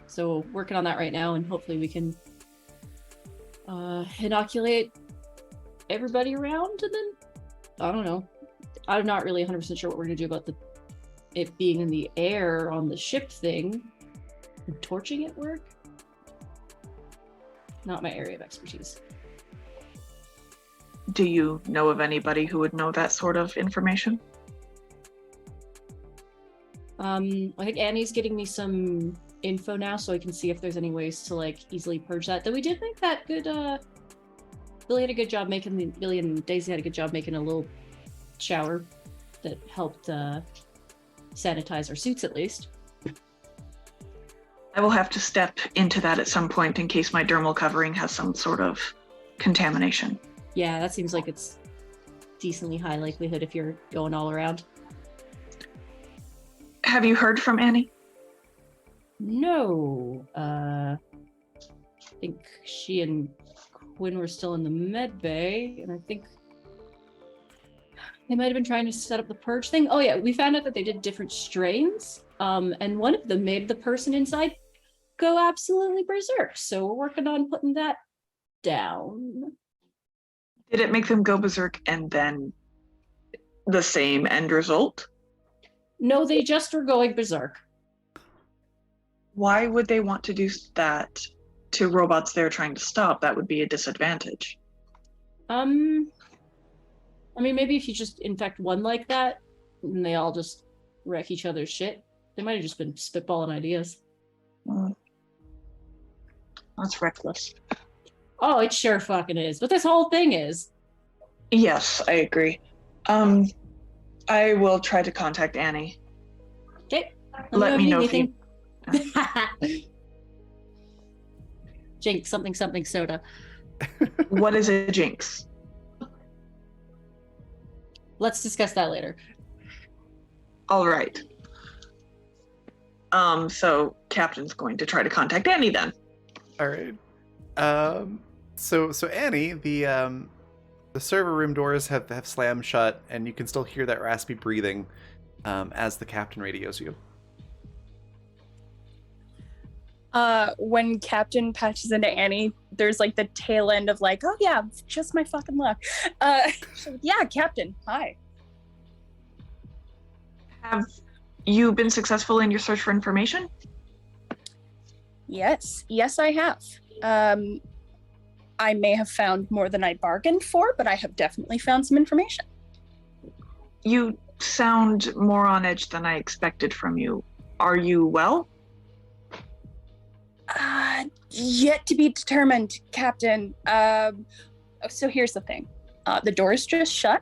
So working on that right now, and hopefully we can inoculate everybody around, and then I don't know. I'm not really 100% sure what we're gonna do about it being in the air on the ship thing. Would torching it work? Not my area of expertise. Do you know of anybody who would know that sort of information? I think Annie's getting me some info now, so I can see if there's any ways to like easily purge that. Though we did make that good. Billy had a good job making Billy and Daisy had a good job making a little shower that helped sanitize our suits at least. I will have to step into that at some point in case my dermal covering has some sort of contamination. Yeah, that seems like it's decently high likelihood if you're going all around. Have you heard from Annie? No. I think she and Quinn were still in the med bay, and I think they might have been trying to set up the purge thing. Oh yeah, we found out that they did different strains, and one of them made the person inside go absolutely berserk. So we're working on putting that down. Did it make them go berserk and then the same end result? No, they just were going berserk. Why would they want to do that to robots they're trying to stop? That would be a disadvantage. I mean, maybe if you just infect one like that, and they all just wreck each other's shit, they might have just been spitballing ideas. That's reckless. Oh, it sure fucking is. But this whole thing is. Yes, I agree. I will try to contact Annie. Okay. Let me know if you... Jinx, something soda. What is a jinx? Let's discuss that later. All right. So Captain's going to try to contact Annie then. All right. So Annie, the server room doors have slammed shut, and you can still hear that raspy breathing as the captain radios you. When Captain patches into Annie, there's like the tail end of like, oh yeah, just my fucking luck. So, yeah, Captain, hi. Have you been successful in your search for information? Yes, I have. I may have found more than I bargained for, but I have definitely found some information. You sound more on edge than I expected from you. Are you well? Yet to be determined, Captain. So here's the thing. The door is just shut,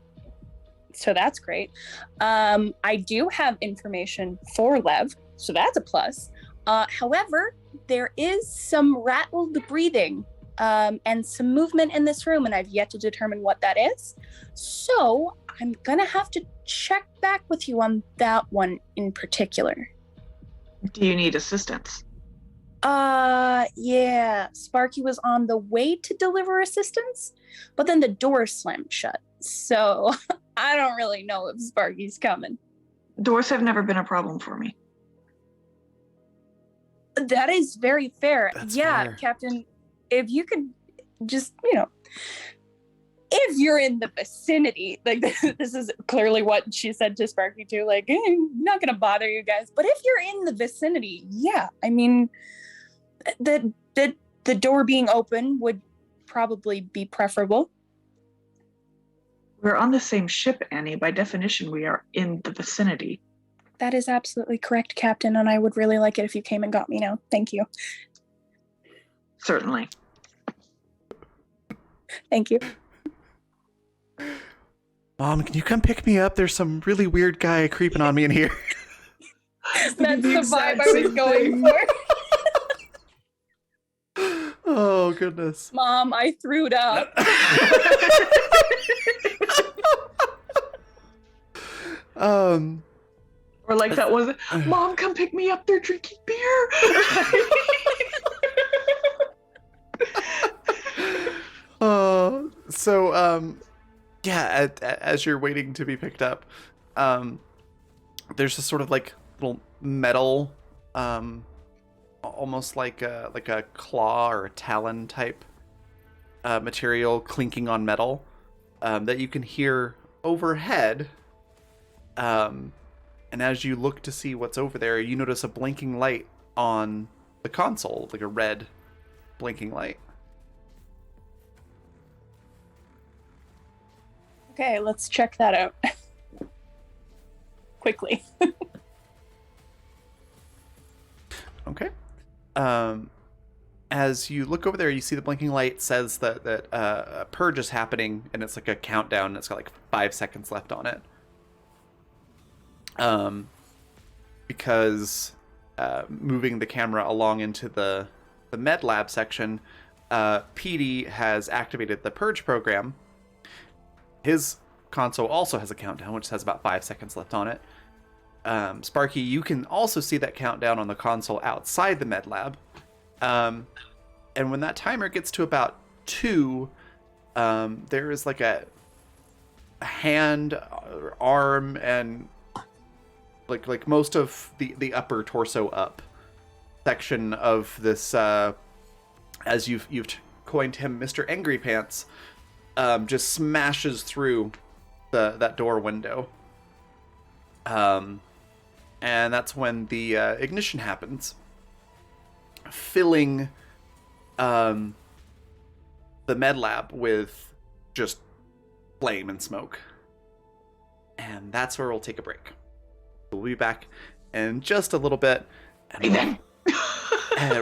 so that's great. I do have information for Lev, so that's a plus. However, there is some rattled breathing and some movement in this room, and I've yet to determine what that is. So I'm gonna have to check back with you on that one in particular. Do you need assistance? Yeah. Sparky was on the way to deliver assistance, but then the door slammed shut. So I don't really know if Sparky's coming. Doors have never been a problem for me. That is very fair. That's yeah, fair. Captain, if you could just, if you're in the vicinity, like this is clearly what she said to Sparky too, like, not gonna bother you guys, but if you're in the vicinity, yeah, I mean, the door being open would probably be preferable. We're on the same ship, Annie. By definition, we are in the vicinity. That is absolutely correct, Captain, and I would really like it if you came and got me now. Thank you. Certainly. Thank you. Mom, can you come pick me up? There's some really weird guy creeping on me in here. That's the vibe I was going for. Oh, goodness. Mom, I threw it up. Or like that was, Mom, come pick me up. They're drinking beer. Yeah, as you're waiting to be picked up, there's this sort of like little metal, almost like a claw or a talon type material clinking on metal that you can hear overhead. And as you look to see what's over there, you notice a blinking light on the console, like a red blinking light. Okay, let's check that out. Quickly. Okay. As you look over there, you see the blinking light says that a purge is happening, and it's like a countdown, and it's got like 5 seconds left on it. Because moving the camera along into the med lab section, PD has activated the purge program. His console also has a countdown, which has about 5 seconds left on it. Sparky, you can also see that countdown on the console outside the med lab. And when that timer gets to about 2, there is like a hand, arm, and like most of the upper torso up section of this, as you've coined him, Mr. Angry Pants, just smashes through that door window. And that's when the ignition happens, filling the med lab with just flame and smoke. And that's where we'll take a break. We'll be back in just a little bit, and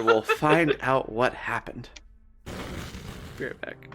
we'll find out what happened. Be right back.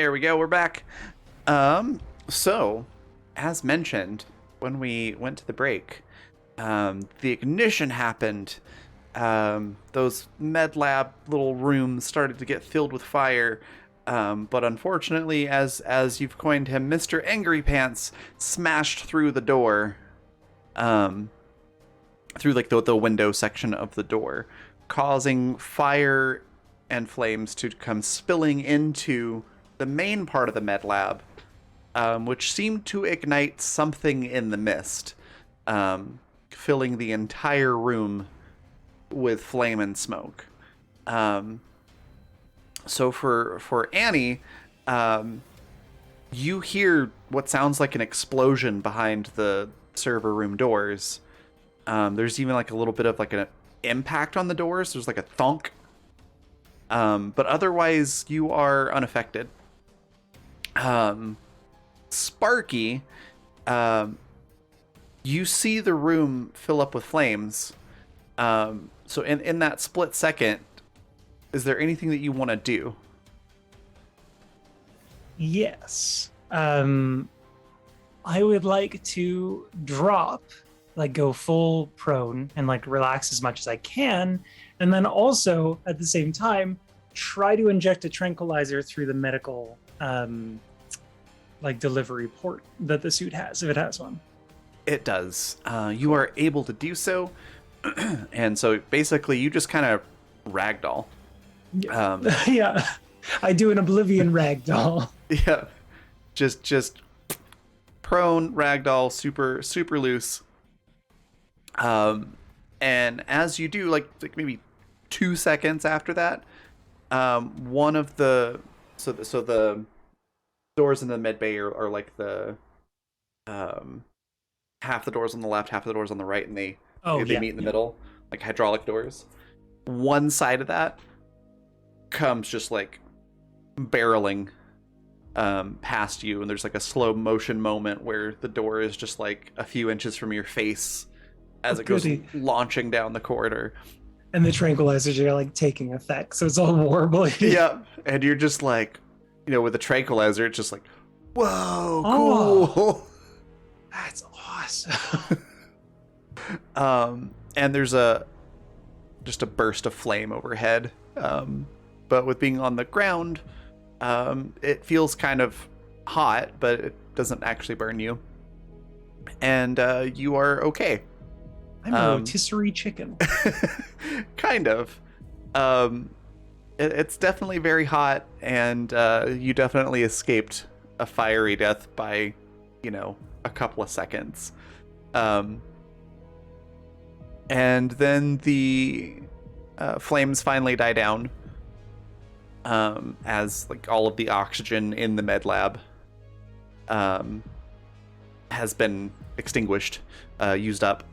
There we go. We're back. So, as mentioned, when we went to the break, the ignition happened. Those med lab little rooms started to get filled with fire. But unfortunately, as you've coined him, Mr. Angry Pants smashed through the door, through like the window section of the door, causing fire and flames to come spilling into the main part of the med lab, which seemed to ignite something in the mist, filling the entire room with flame and smoke. So for Annie, you hear what sounds like an explosion behind the server room doors. There's even like a little bit of like an impact on the doors. There's like a thunk. But otherwise, you are unaffected. Sparky, you see the room fill up with flames. So in that split second, is there anything that you want to do? Yes. I would like to drop, like go full prone and like relax as much as I can. And then also at the same time, try to inject a tranquilizer through the medical like delivery port that the suit has, if it has one. It does. You are able to do so. And so basically you just kind of ragdoll. Yeah. I do an Oblivion ragdoll. Yeah. Just prone, ragdoll, super loose. And as you do, like maybe 2 seconds after that, one of the doors in the med bay are like the half the doors on the left, half the doors on the right, and they meet in the middle, like hydraulic doors. One side of that comes just like barreling past you, and there's like a slow motion moment where the door is just like a few inches from your face as it goes launching down the corridor. And the tranquilizers are like taking effect, so it's all warbling. Yeah, and you're just like, with the tranquilizer, it's just like, whoa, cool. That's awesome. And there's just a burst of flame overhead. But with being on the ground, it feels kind of hot, but it doesn't actually burn you. And you are okay. I'm a rotisserie chicken. Kind of. It's definitely very hot, and you definitely escaped a fiery death by, a couple of seconds. And then the flames finally die down, as like all of the oxygen in the med lab has been extinguished, used up.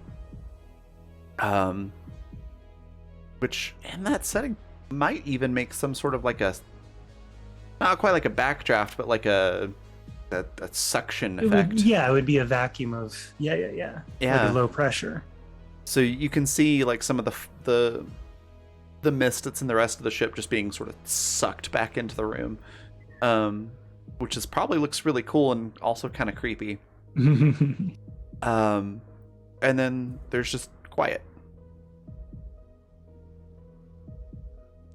Which in that setting might even make some sort of like not quite like a backdraft, but like a suction effect. It would be a vacuum of yeah. Like a low pressure. So you can see like some of the mist that's in the rest of the ship just being sort of sucked back into the room, which probably looks really cool and also kind of creepy. And then there's just quiet.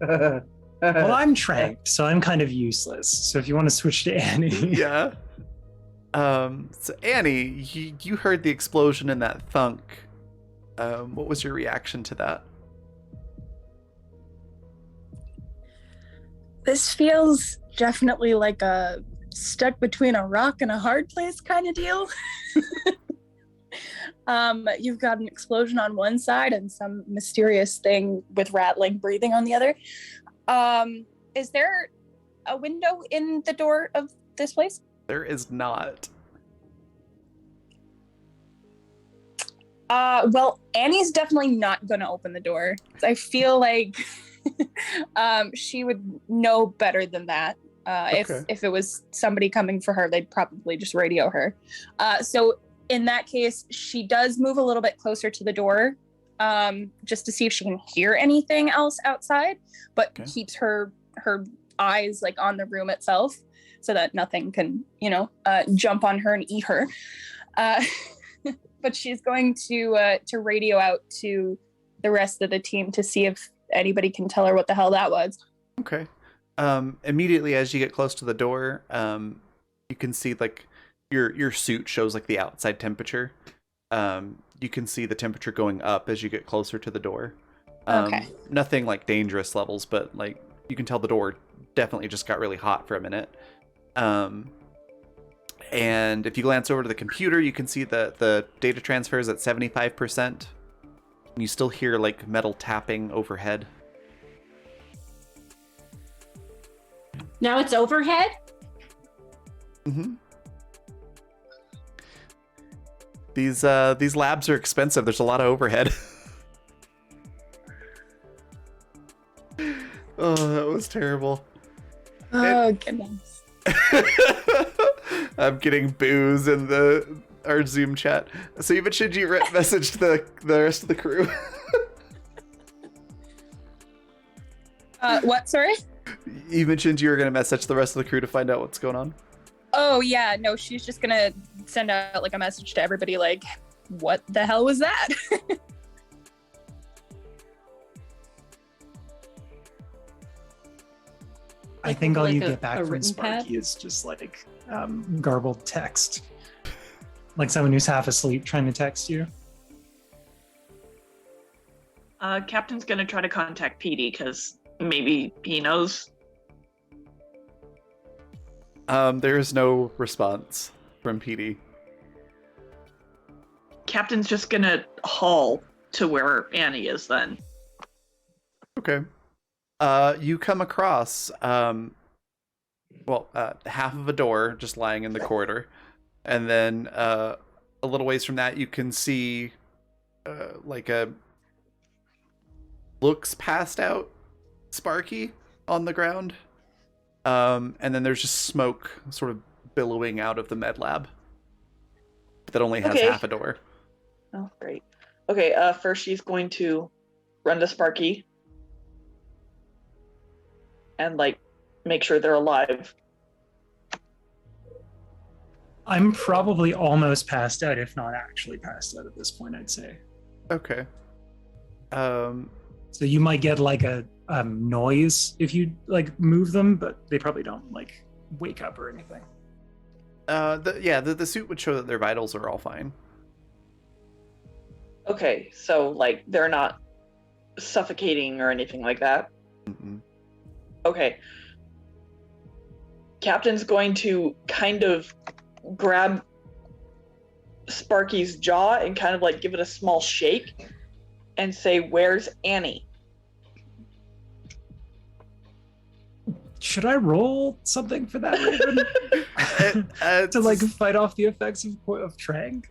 Well, I'm tranked, so I'm kind of useless. So if you want to switch to Annie. Yeah. So Annie, you heard the explosion and that thunk. What was your reaction to that? This feels definitely like a stuck between a rock and a hard place kind of deal. You've got an explosion on one side and some mysterious thing with rattling breathing on the other. Is there a window in the door of this place? There is not. Well, Annie's definitely not going to open the door. I feel like she would know better than that. Okay. If it was somebody coming for her, they'd probably just radio her. So in that case, she does move a little bit closer to the door, just to see if she can hear anything else outside, but keeps her eyes like on the room itself. so that nothing can, jump on her and eat her. But she's going to radio out to the rest of the team to see if anybody can tell her what the hell that was. Okay. Immediately as you get close to the door, you can see like your suit shows like the outside temperature. You can see the temperature going up as you get closer to the door. Okay. Nothing like dangerous levels, but like you can tell the door definitely just got really hot for a minute. And if you glance over to the computer, you can see that the data transfer is at 75%. You still hear like metal tapping overhead. Now it's overhead? Mm-hmm. These labs are expensive. There's a lot of overhead. Oh, that was terrible. Oh, goodness. I'm getting boos in our Zoom chat. So you mentioned you messaged the rest of the crew. What, sorry? You mentioned you were going to message the rest of the crew to find out what's going on. Oh, yeah, no, she's just gonna send out like a message to everybody like, what the hell was that? I think all like you a- get back a from written pad? Sparky is just like garbled text. Like someone who's half asleep trying to text you. Captain's gonna try to contact Petey because maybe he knows. There is no response from PD. Captain's just gonna haul to where Annie is then. Okay. You come across half of a door just lying in the corridor, and then a little ways from that you can see like a looks passed out Sparky on the ground, and then there's just smoke sort of billowing out of the med lab that only has Okay. half a door. Oh, great. Okay, first she's going to run to Sparky and, like, make sure they're alive. I'm probably almost passed out, if not actually passed out at this point, I'd say. Okay. So you might get like a noise if you like move them, but they probably don't like wake up or anything. The suit would show that their vitals are all fine. Okay, so, like, they're not suffocating or anything like that? Mm-mm. Okay. Captain's going to kind of grab Sparky's jaw and kind of, like, give it a small shake and say, "Where's Annie?" Should I roll something for that, Raven? To like fight off the effects of Trang?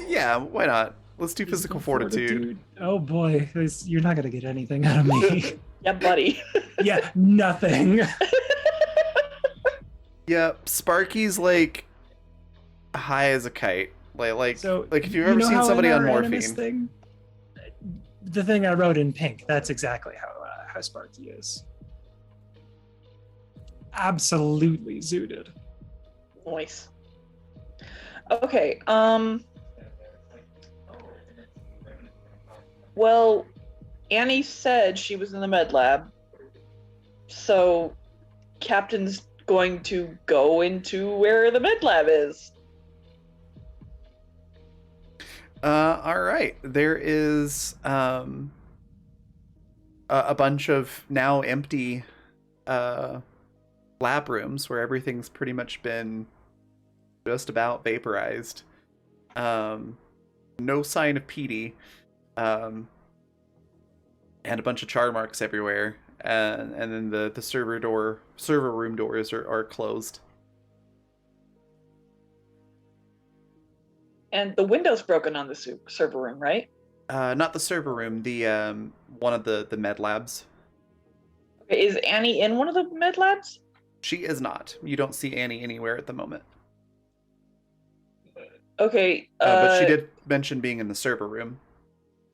Yeah, why not? Let's do physical fortitude. Oh boy, you're not gonna get anything out of me. Yeah, buddy. Yeah, nothing. Yeah, Sparky's like high as a kite. Like if you've ever seen how somebody in on our Animus morphine. The thing I wrote in pink, that's exactly how Sparky is. Absolutely zooted. Nice. Okay, well, Annie said she was in the med lab, so Captain's going to go into where the med lab is. All right. There is a bunch of now empty lab rooms where everything's pretty much been just about vaporized. No sign of PD. And a bunch of char marks everywhere. And then the server room doors are closed. And the window's broken on the server room, right? Not the server room, the one of the med labs. Okay, is Annie in one of the med labs? She is not. You don't see Annie anywhere at the moment. Okay. But she did mention being in the server room.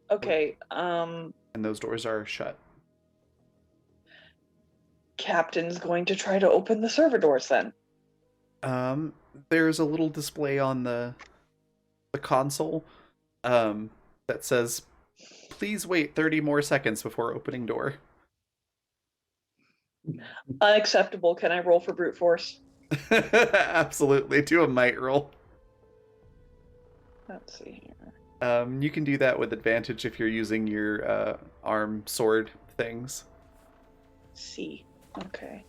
Okay. And those doors are shut. Captain's going to try to open the server doors then. There's a little display on the console that says, "Please wait 30 more seconds before opening door." Unacceptable. Can I roll for brute force? Absolutely. Do a might roll. Let's see here. You can do that with advantage if you're using your arm sword things. C. Okay.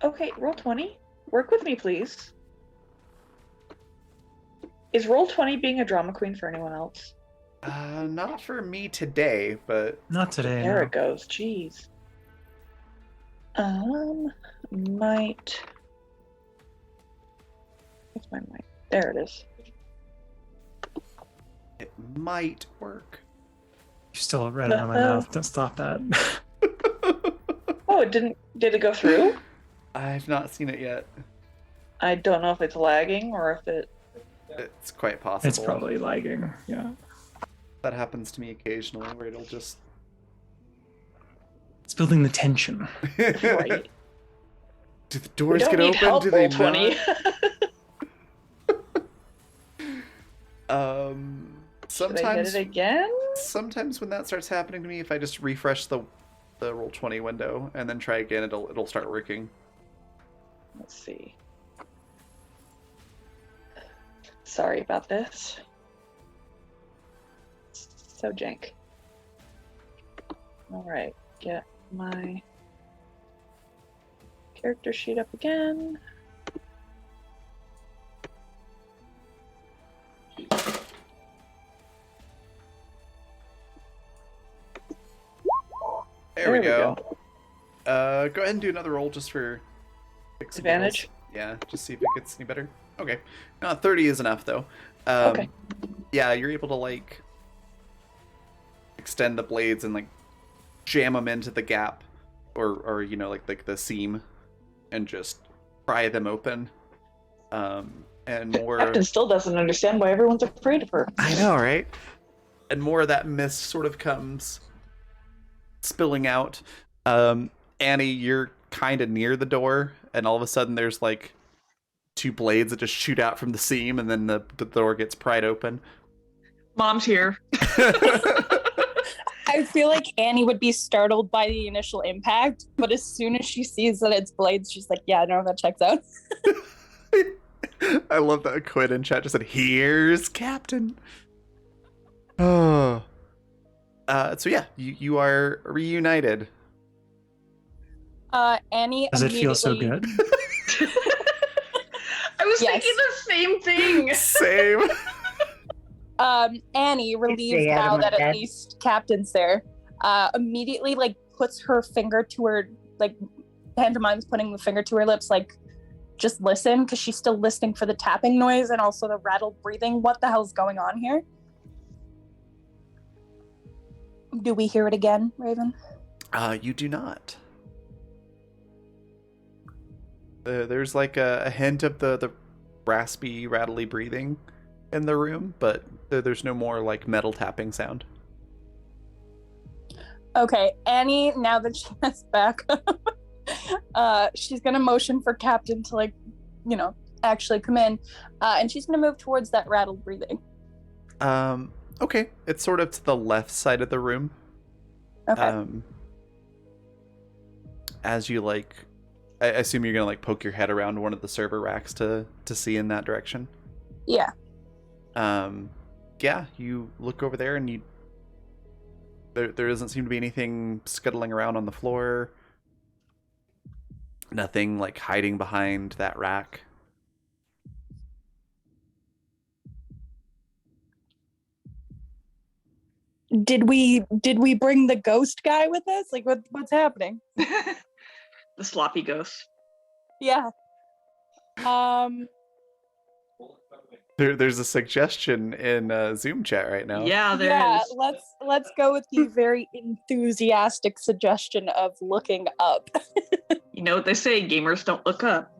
Okay, roll 20. Work with me, please. Is roll 20 being a drama queen for anyone else? Not for me today, but Not today. There No. it goes. Jeez. Might. What's my might? There it is. it might work. You're still red on my mouth. Don't stop that. Oh, it didn't. Did it go through? I've not seen it yet. I don't know if it's lagging or if it. It's quite possible. It's probably lagging. Yeah. That happens to me occasionally, where it'll just. It's building the tension. Right. Do the We doors don't get need open? help, Do they roll 20. not? Should I hit Sometimes. it again? Sometimes when that starts happening to me, if I just refresh the roll 20 window and then try again, it'll start working. Let's see. Sorry about this. So jank. Alright, get my character sheet up again. There we go. Go ahead and do another roll just for fixing Advantage? rolls. Yeah, just see if it gets any better. Okay. 30 is enough though. Okay. Yeah, you're able to like extend the blades and like jam them into the gap or you know like the seam and just pry them open. And more Captain still doesn't understand why everyone's afraid of her. I know, right? And more of that mist sort of comes spilling out. Annie, you're kind of near the door, and all of a sudden there's like two blades that just shoot out from the seam, and then the door gets pried open. Mom's here. I feel like Annie would be startled by the initial impact, but as soon as she sees that it's blades, she's like, yeah, no, that checks out. I love that Quinn in chat just said, "Here's Captain." Oh. So yeah, you are reunited. Annie Does it feel so immediately- good? I was Yes. thinking the same thing. Same. Annie, relieved stay out now of my that at head. least Captain's there, immediately like puts her finger to her, like pantomimes putting the finger to her lips, like just listen, because she's still listening for the tapping noise and also the rattled breathing. What the hell's going on here? Do we hear it again, Raven? You do not. There's like a hint of the raspy, rattly breathing in the room, but there's no more like metal tapping sound. Okay, Annie, now that she has backup, she's gonna motion for Captain to like, actually come in, and she's gonna move towards that rattled breathing. Okay, it's sort of to the left side of the room. Okay. As you like, I assume you're gonna like poke your head around one of the server racks to see in that direction. Yeah. Yeah, you look over there and there doesn't seem to be anything scuttling around on the floor. Nothing like hiding behind that rack. Did we bring the ghost guy with us? Like, what's happening? The sloppy ghost. Yeah. There's a suggestion in Zoom chat right now. Yeah, there Yeah. is. Let's go with the very enthusiastic suggestion of looking up. You know what they say, gamers don't look up.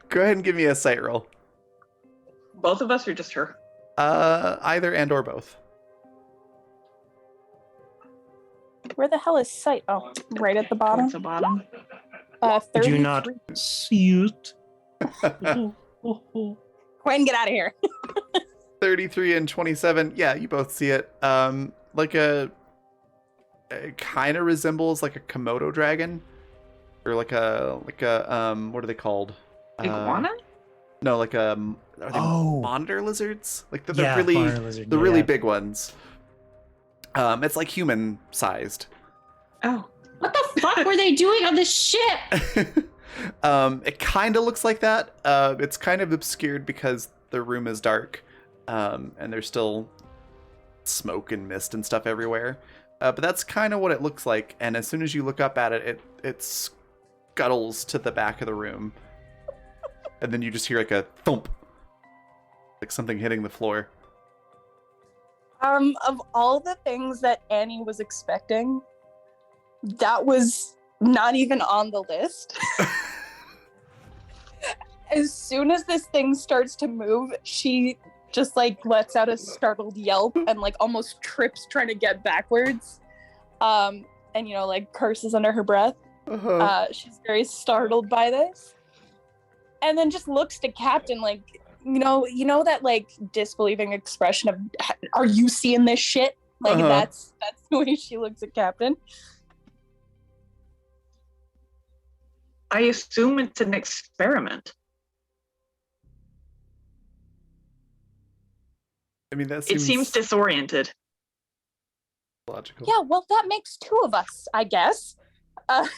Go ahead and give me a sight roll. Both of us or just her? Either and or both. Where the hell is sight? Oh, right at the bottom. Towards the bottom. Did you not 33. see it? Quinn, get out of here. 33 and 27. Yeah, you both see it. Like it kind of resembles like a Komodo dragon, or like a what are they called? Iguana? No, like are they Oh. monitor lizards? Like the Yeah, really monitor lizard, the really yeah. big ones. It's like human sized. Oh. What the fuck were they doing on this ship? It kind of looks like that. It's kind of obscured because the room is dark, and there's still smoke and mist and stuff everywhere. But that's kind of what it looks like. And as soon as you look up at it, it scuttles to the back of the room, and then you just hear like a thump, like something hitting the floor. Of all the things that Annie was expecting, that was not even on the list. As soon as this thing starts to move, she just like lets out a startled yelp and like almost trips trying to get backwards. And like curses under her breath. She's very startled by this. And then just looks to Captain like, you know that like disbelieving expression of, are you seeing this shit? Like that's the way she looks at Captain. I assume it's an experiment. I mean, that It seems disoriented. logical. Yeah, well, that makes two of us, I guess. I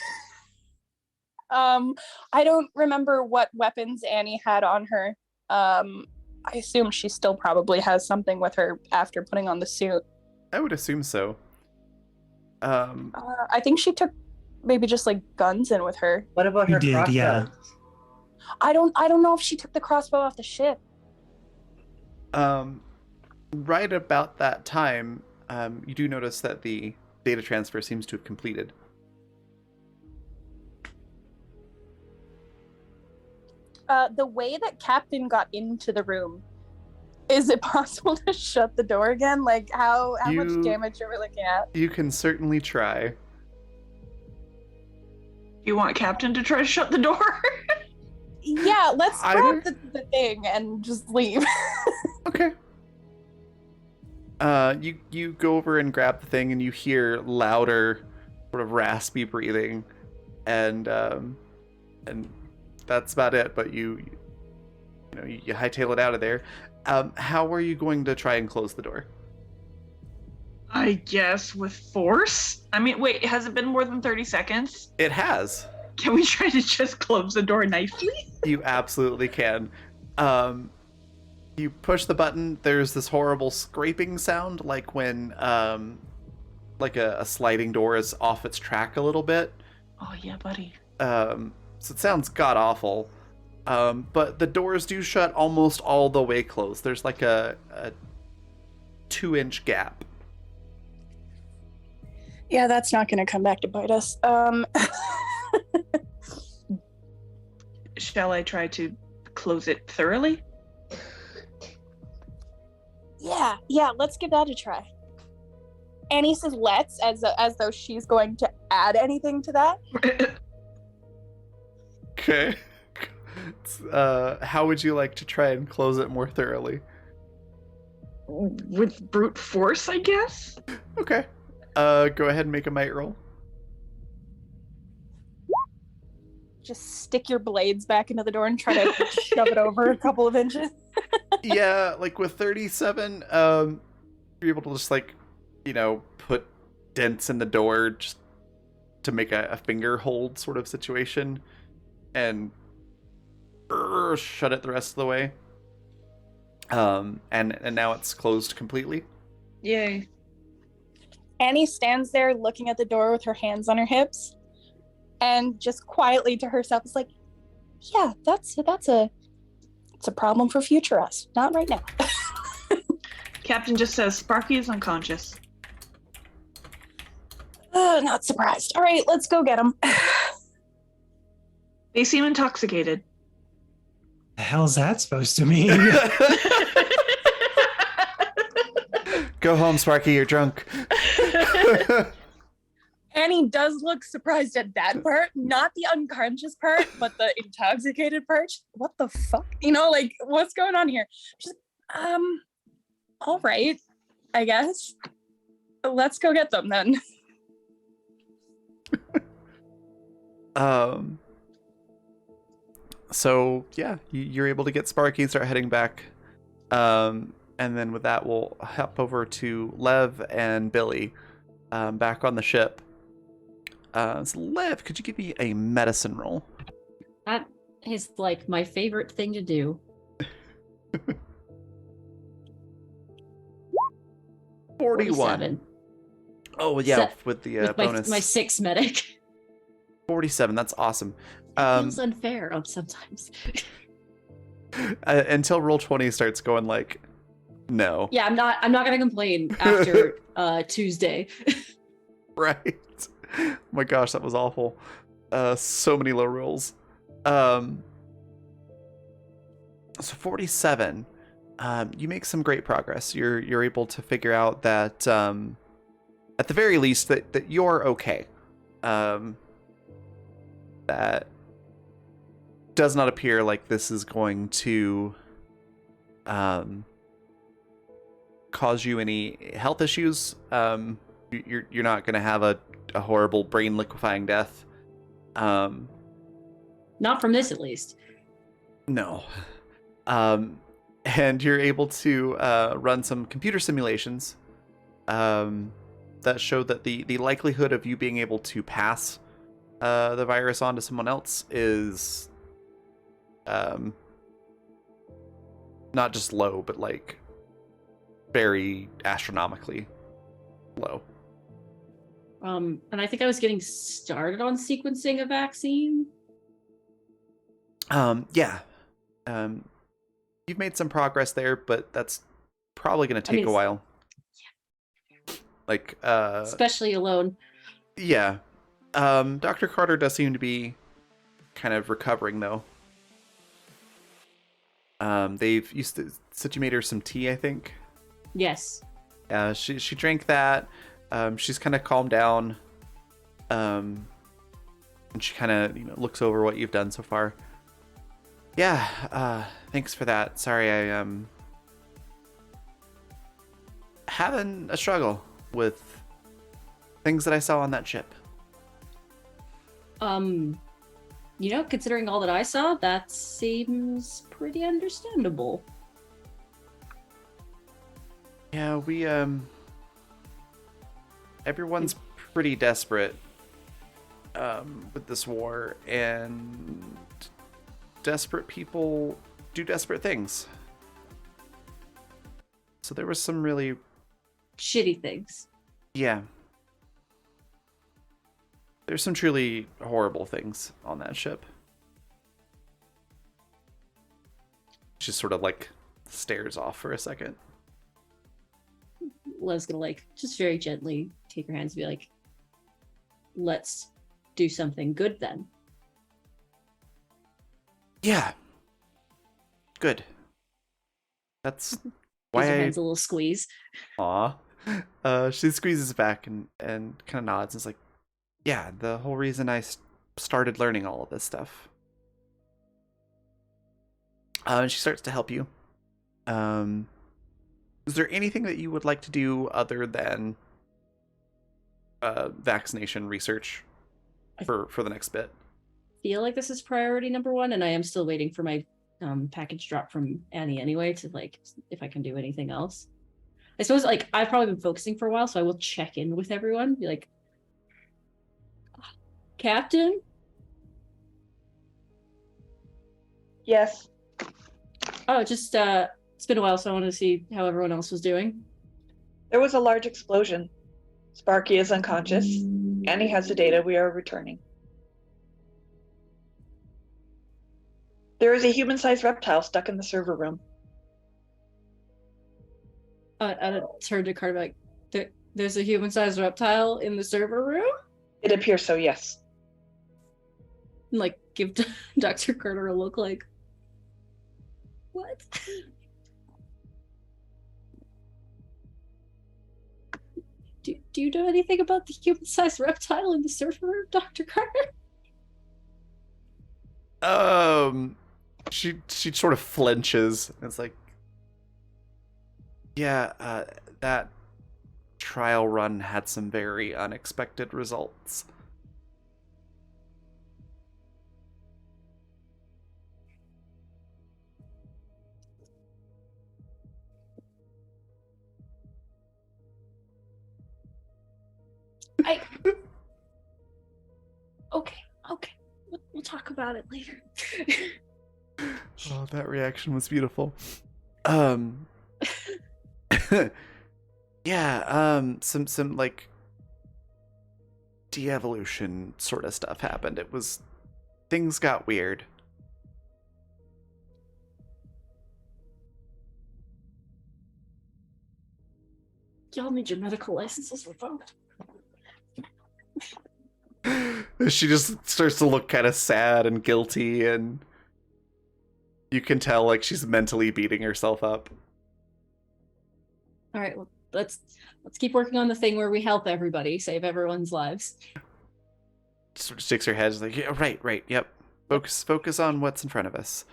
don't remember what weapons Annie had on her. I assume she still probably has something with her after putting on the suit. I would assume so. I think she took maybe just like guns in with her. What about You her did, crossbow? yeah. I don't know if she took the crossbow off the ship. Right about that time, you do notice that the data transfer seems to have completed. The way that Captain got into the room, is it possible to shut the door again? Like how much damage are we looking at? You can certainly try. You want Captain to try to shut the door? Yeah, let's Either? grab the thing and just leave. Okay. You go over and grab the thing, and you hear louder, sort of raspy breathing, and that's about it. But you hightail it out of there. How are you going to try and close the door? I guess with force? I mean, wait, has it been more than 30 seconds? It has. Can we try to just close the door nicely? You absolutely can. You push the button. There's this horrible scraping sound, like when like a sliding door is off its track a little bit. Oh yeah, buddy. So it sounds god awful. But the doors do shut almost all the way closed. There's like a 2-inch gap. Yeah, that's not going to come back to bite us. Shall I try to close it thoroughly? Yeah, let's give that a try. Annie says let's, as though she's going to add anything to that. Okay. How would you like to try and close it more thoroughly? With brute force, I guess? Okay. Go ahead and make a might roll. Just stick your blades back into the door and try to shove it over a couple of inches. Yeah, like with 37, you're able to just put dents in the door just to make a finger hold sort of situation, and shut it the rest of the way. And now it's closed completely. Yay. Annie stands there looking at the door with her hands on her hips, and just quietly to herself is like, "Yeah, that's a problem for future us, not right now." Captain just says Sparky is unconscious. Not surprised. All right, let's go get him. They seem intoxicated. The hell's that supposed to mean? Go home, Sparky, you're drunk. Annie does look surprised at that part, not the unconscious part, but the intoxicated part. What the fuck? Like, what's going on here? She's like, all right, I guess. Let's go get them then. So yeah, you're able to get Sparky and start heading back. And then with that, we'll hop over to Lev and Billy, back on the ship. So Lev, could you give me a medicine roll? That is like my favorite thing to do. 41. 47. Oh yeah, Set- with the with bonus. my 6 medic. 47. That's awesome. Feels unfair sometimes. Until roll 20 starts going like, no. Yeah, I'm not gonna complain after Tuesday. Right. Oh my gosh, that was awful. So many low rolls. So 47. You make some great progress. You're able to figure out that at the very least that you're okay. That does not appear like this is going to cause you any health issues. You're not going to have a horrible brain liquefying death. Not from this, at least. No. And you're able to run some computer simulations that show that the likelihood of you being able to pass the virus on to someone else is not just low, but like very astronomically low. And I think I was getting started on sequencing a vaccine. Yeah. You've made some progress there, but that's probably going to take a while. Yeah. Like, especially alone. Yeah. Dr. Carter does seem to be kind of recovering, though. They've used to, said you made her some tea, I think. Yes. She drank that. She's kind of calmed down. And she kind of looks over what you've done so far. Yeah. Thanks for that. Sorry, I having a struggle with things that I saw on that ship. Considering all that I saw, that seems pretty understandable. Yeah, we everyone's pretty desperate with this war, and desperate people do desperate things. So there was some really shitty things. Yeah. There's some truly horrible things on that ship. Just sort of like stares off for a second. Lev's gonna just very gently take her hands and be like, let's do something good then. Yeah. Good. That's why her hands a little squeeze. Aw. She squeezes back and kind of nods and is like, yeah, the whole reason I started learning all of this stuff. And she starts to help you. Is there anything that you would like to do other than vaccination research for the next bit? I feel like this is priority number 1, and I am still waiting for my package drop from Annie anyway to if I can do anything else. I suppose I've probably been focusing for a while, so I will check in with everyone, be like, Captain? Yes. Oh, just it's been a while, so I wanted to see how everyone else was doing. There was a large explosion. Sparky is unconscious. Annie has the data. We are returning. There is a human-sized reptile stuck in the server room. I turned to Carter there's a human-sized reptile in the server room? It appears so, yes. And give Dr. Carter a look like, what? Do you know anything about the human-sized reptile in the server room, Dr. Carter? She sort of flinches. And it's like, yeah, that trial run had some very unexpected results. Okay. We'll talk about it later. Oh, that reaction was beautiful. Yeah, some like de-evolution sort of stuff happened. Things got weird. Y'all need your medical licenses revoked. She just starts to look kind of sad and guilty, and you can tell like she's mentally beating herself up. All right, well, let's keep working on the thing where we help everybody, save everyone's lives. Sort of shakes her head, like, yeah, right, yep. Focus on what's in front of us.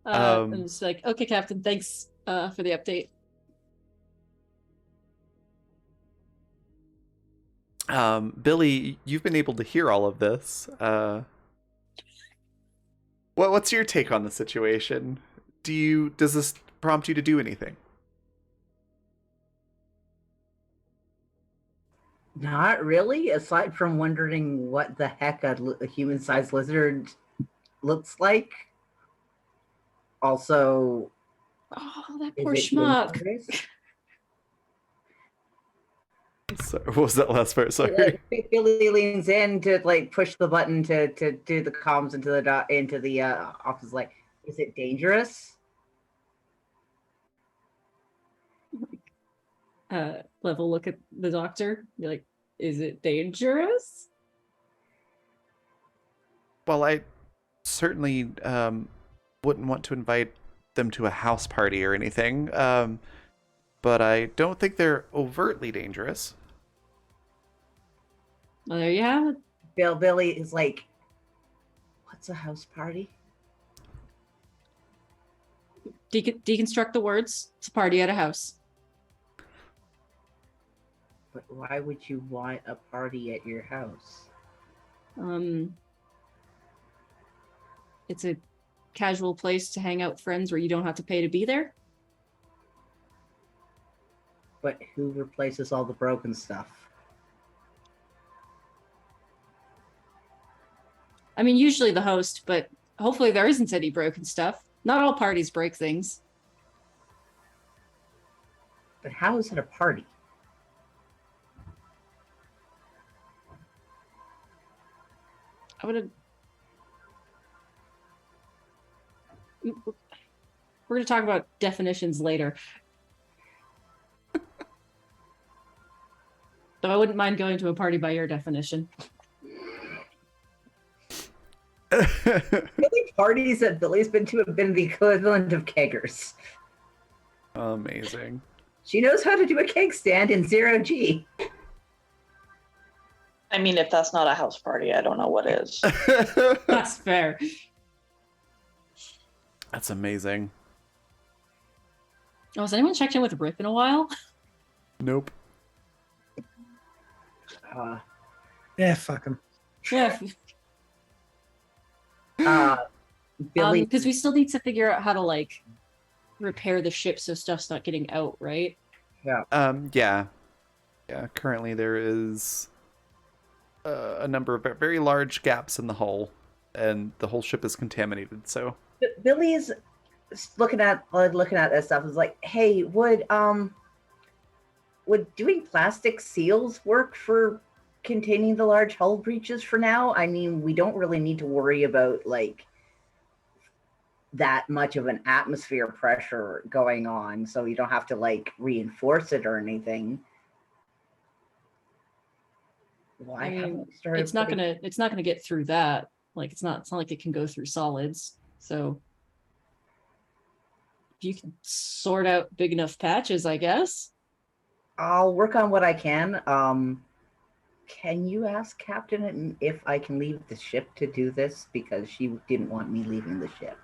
I'm just like, okay, Captain, thanks for the update. Billy, you've been able to hear all of this. What's your take on the situation? Does this prompt you to do anything? Not really, aside from wondering what the heck a human-sized lizard looks like. Also, Oh, that is poor it schmuck. dangerous? So, what was that last part? Sorry. Like, Billy leans in to like push the button to do the comms into the office. Like, is it dangerous? Level look at the doctor. Be like, is it dangerous? Well, I certainly wouldn't want to invite them to a house party or anything, but I don't think they're overtly dangerous. Well, there you have it. Billy is like, what's a house party? Deconstruct the words. It's a party at a house. But why would you want a party at your house? It's a casual place to hang out with friends where you don't have to pay to be there. But who replaces all the broken stuff? I mean, usually the host, but hopefully there isn't any broken stuff. Not all parties break things. But how is it a party? I would have. We're going to talk about definitions later. Though I wouldn't mind going to a party by your definition. The only parties that Billy's been to have been the equivalent of keggers. Amazing. She knows how to do a keg stand in 0G. I mean, if that's not a house party, I don't know what is. That's fair. That's amazing. Oh, has anyone checked in with Rip in a while? Nope. Yeah, fuck him. Yeah, Billy, because we still need to figure out how to like repair the ship so stuff's not getting out, right? Yeah. Currently, there is a number of very large gaps in the hull, and the whole ship is contaminated. So Billy's looking at that stuff. Is like, hey, would doing plastic seals work for containing the large hull breaches for now? I mean, we don't really need to worry about like that much of an atmosphere pressure going on, so you don't have to like reinforce it or anything. Why I mean, haven't we started it's not gonna get through that. Like it's not like it can go through solids. So if you can sort out big enough patches, I guess. I'll work on what I can. Can you ask Captain if I can leave the ship to do this? Because she didn't want me leaving the ship.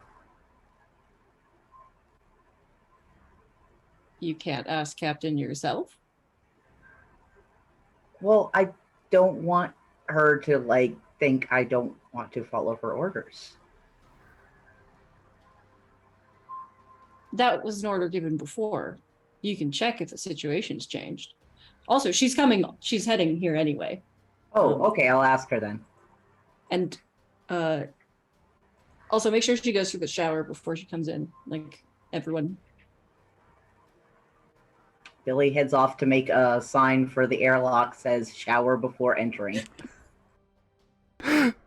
You can't ask Captain yourself. Well, I don't want her to, like, think I don't want to follow her orders. That was an order given before. You can check if the situation's changed. Also, she's heading here anyway. Oh, okay, I'll ask her then. And also make sure she goes through the shower before she comes in, like everyone. Billy heads off to make a sign for the airlock, says shower before entering.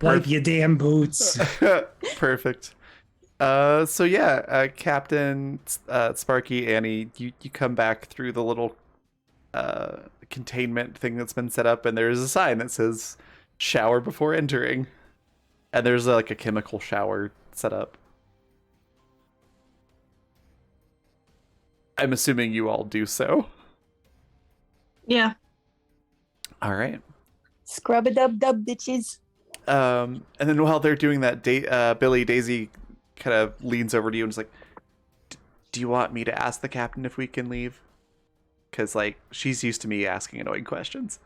Wipe your damn boots. Perfect. So yeah, Captain, Sparky, Annie, you come back through the little containment thing that's been set up, and there's a sign that says shower before entering. And there's like a chemical shower set up. I'm assuming you all do so. Yeah. All right. Scrub-a-dub-dub, bitches. And then while they're doing that, Daisy kind of leans over to you and is like, do you want me to ask the captain if we can leave? Because, like, she's used to me asking annoying questions.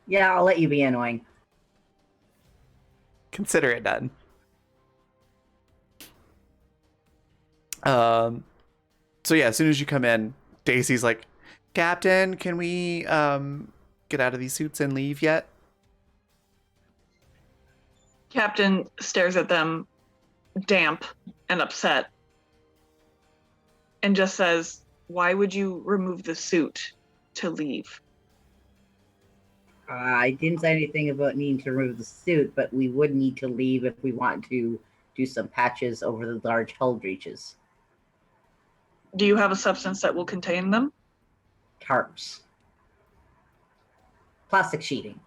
Yeah, I'll let you be annoying. Consider it done. So yeah, as soon as you come in, Daisy's like, Captain, can we get out of these suits and leave yet? Captain stares at them, damp and upset, and just says, "Why would you remove the suit to leave?" I didn't say anything about needing to remove the suit, but we would need to leave if we want to do some patches over the large hull breaches. Do you have a substance that will contain them? Tarps. Plastic sheeting.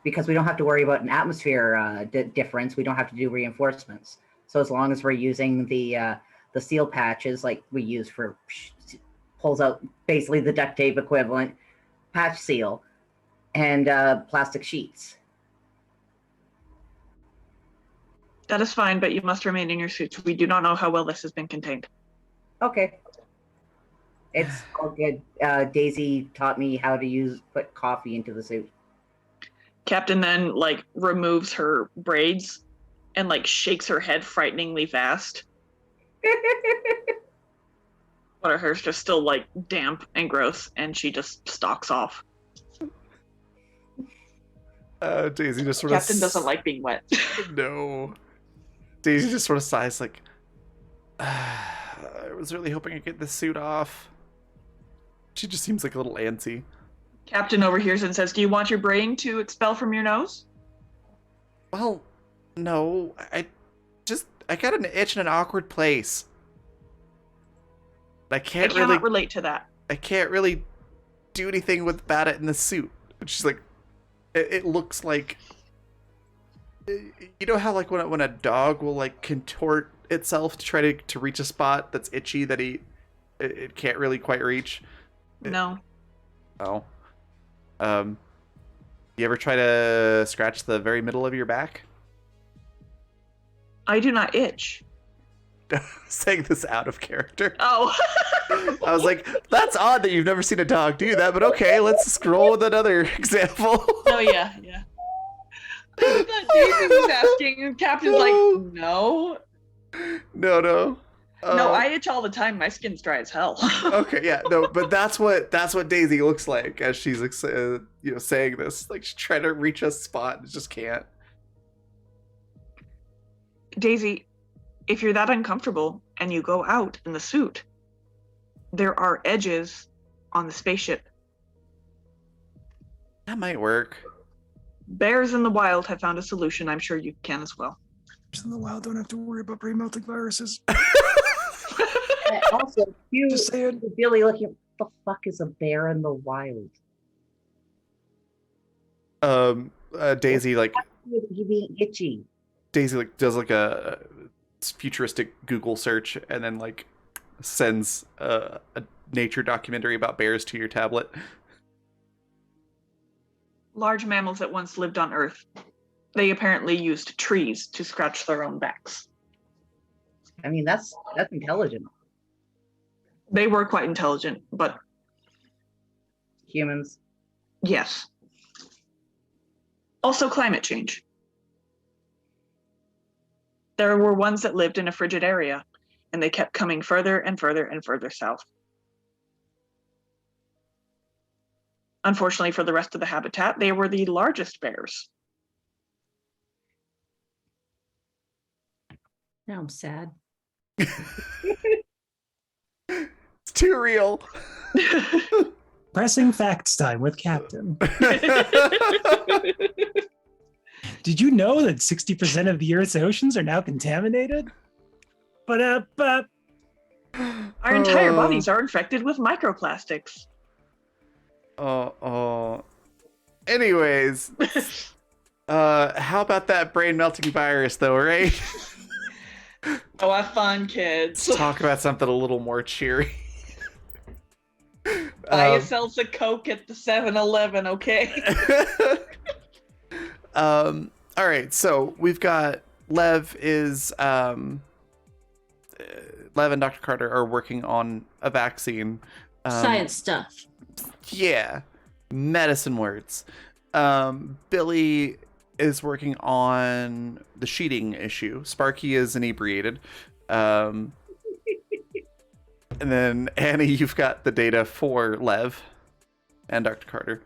Because we don't have to worry about an atmosphere difference, we don't have to do reinforcements. So as long as we're using the seal patches like we use for pulls out basically the duct tape equivalent, patch seal, and plastic sheets. That is fine, but you must remain in your suits. We do not know how well this has been contained. Okay. It's all good. Daisy taught me how to put coffee into the suit. Captain then like removes her braids and like shakes her head frighteningly fast. But her hair's just still like damp and gross, and she just stalks off. Daisy just sort Captain of... doesn't like being wet. No. Daisy just sort of sighs like, I was really hoping I'd get this suit off. She just seems like a little antsy. Captain overhears and says, "Do you want your brain to expel from your nose?" Well, no. I got an itch in an awkward place. I I can't cannot relate to that. I can't really do anything about it in the suit. And she's like, it looks like, you know how like when a dog will like contort itself to try to reach a spot that's itchy that it can't really quite reach. No. Oh. You ever try to scratch the very middle of your back? I do not itch. Saying this out of character. Oh. I was like, that's odd that you've never seen a dog do that, but okay, let's scroll with another example. Oh, yeah. I thought Daisy was asking, and Captain's like, no. No. No, I itch all the time. My skin's dry as hell. Okay, yeah, no, but that's what Daisy looks like as she's saying this. Like she's trying to reach a spot and just can't. Daisy, if you're that uncomfortable and you go out in the suit, there are edges on the spaceship. That might work. Bears in the wild have found a solution. I'm sure you can as well. Bears in the wild don't have to worry about brain melting viruses. Also, Just saying. Billy looking, what the fuck is a bear in the wild? Daisy like You being itchy. Daisy like does like a futuristic Google search and then like sends a nature documentary about bears to your tablet. large mammals that once lived on Earth. They apparently used trees to scratch their own backs. I mean, that's intelligent. They were quite intelligent, but Humans. yes. Also climate change. There were ones that lived in a frigid area, and they kept coming further and further and further south. Unfortunately for the rest of the habitat, they were the largest bears. Now I'm sad. It's too real. Pressing facts time with Captain. Did you know that 60% of the Earth's oceans are now contaminated? Our entire bodies are infected with microplastics. Anyways, how about that brain melting virus, though, right? Oh, have fun, kids. Let's talk about something a little more cheery. Buy yourselves a Coke at the 7-Eleven, okay? All right, so we've got Lev and Dr. Carter are working on a vaccine. Science stuff. Yeah, medicine words. Billy is working on the sheeting issue. Sparky is inebriated. And then Annie, you've got the data for Lev and Dr. Carter.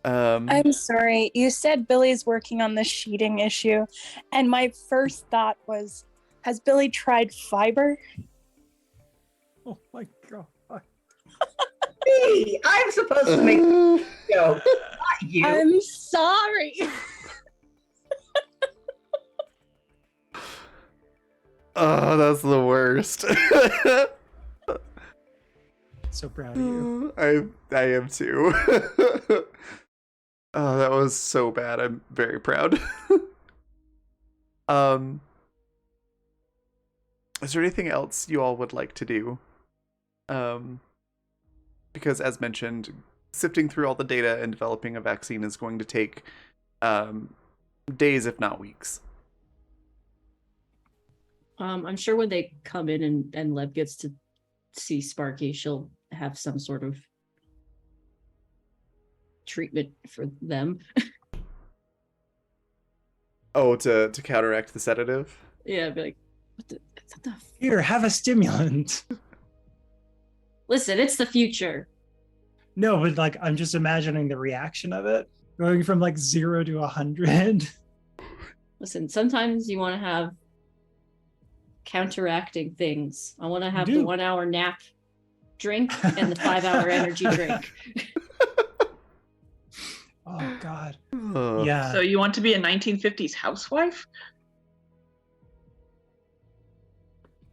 I'm sorry. You said Billy's working on the sheeting issue, and my first thought was, has Billy tried fiber? Oh my god. Me! I'm supposed to make the joke, not you. I'm sorry. Oh, that's the worst. So proud of you. I am too. Oh, that was so bad. I'm very proud. Is there anything else you all would like to do? Because as mentioned, sifting through all the data and developing a vaccine is going to take days, if not weeks. I'm sure when they come in and Lev gets to see Sparky, she'll have some sort of treatment for them. Oh, to counteract the sedative? Yeah, be like, what the Here, have a stimulant. Listen, it's the future. No, but like I'm just imagining the reaction of it going from like 0 to 100. Listen, sometimes you want to have counteracting things. I want to have the 1 hour nap drink and the 5 hour energy drink. Oh god. Oh. Yeah. So you want to be a 1950s housewife?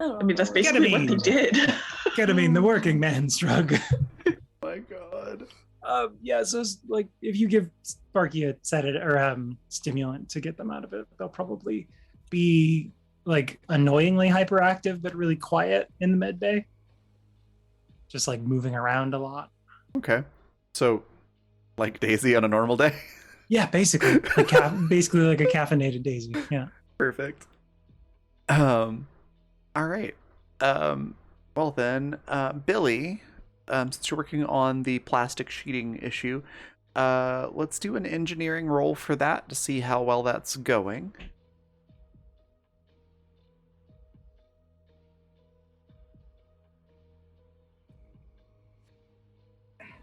I mean, that's basically what they did. Ketamine, the working man's drug. Oh my god. Yeah, so it's like if you give Sparky a sedative or stimulant to get them out of it, they'll probably be like annoyingly hyperactive but really quiet in the med bay. Just like moving around a lot. Okay. So, like Daisy on a normal day? Yeah, basically. Like basically like a caffeinated Daisy. Yeah. Perfect. All right. Well then, Billy, since you're working on the plastic sheeting issue, let's do an engineering roll for that to see how well that's going.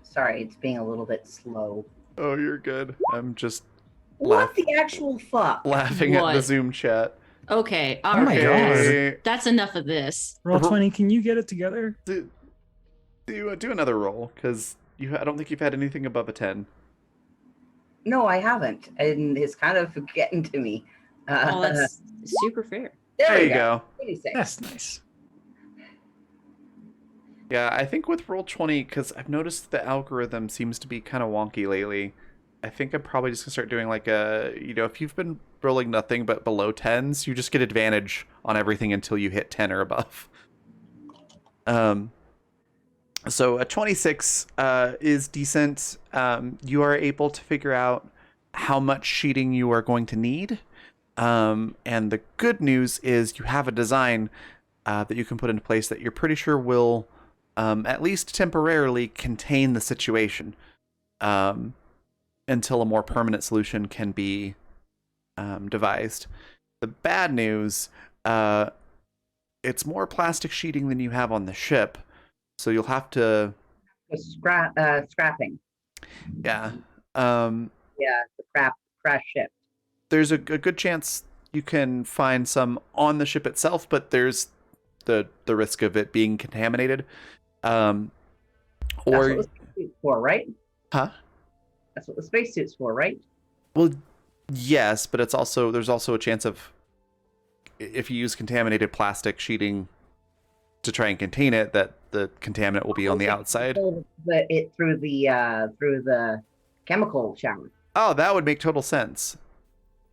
Sorry, it's being a little bit slow. Oh, you're good. I'm just What the actual fuck? laughing at the What? Zoom chat. Okay, Oh my Okay. that's enough of this. Roll 20, can you get it together? Do another roll, because I don't think you've had anything above a 10. No, I haven't, and it's kind of getting to me. Oh, that's super fair. There we you go. 86. That's nice. Yeah, I think with Roll20, because I've noticed the algorithm seems to be kind of wonky lately. I think I'm probably just going to start doing like if you've been rolling nothing but below 10s, you just get advantage on everything until you hit 10 or above. So a 26 is decent. You are able to figure out how much sheeting you are going to need. And the good news is you have a design that you can put into place that you're pretty sure will, at least temporarily, contain the situation until a more permanent solution can be devised. The bad news, it's more plastic sheeting than you have on the ship, so you'll have to... Scrapping. Yeah. Yeah, the crash ship. There's a good chance you can find some on the ship itself, but there's the risk of it being contaminated. That's what the spacesuit's for, right? Huh? That's what the spacesuit's for, right? Well, yes, but there's also a chance of, if you use contaminated plastic sheeting to try and contain it, that the contaminant will be on the outside. Through the chemical shower. Oh, that would make total sense.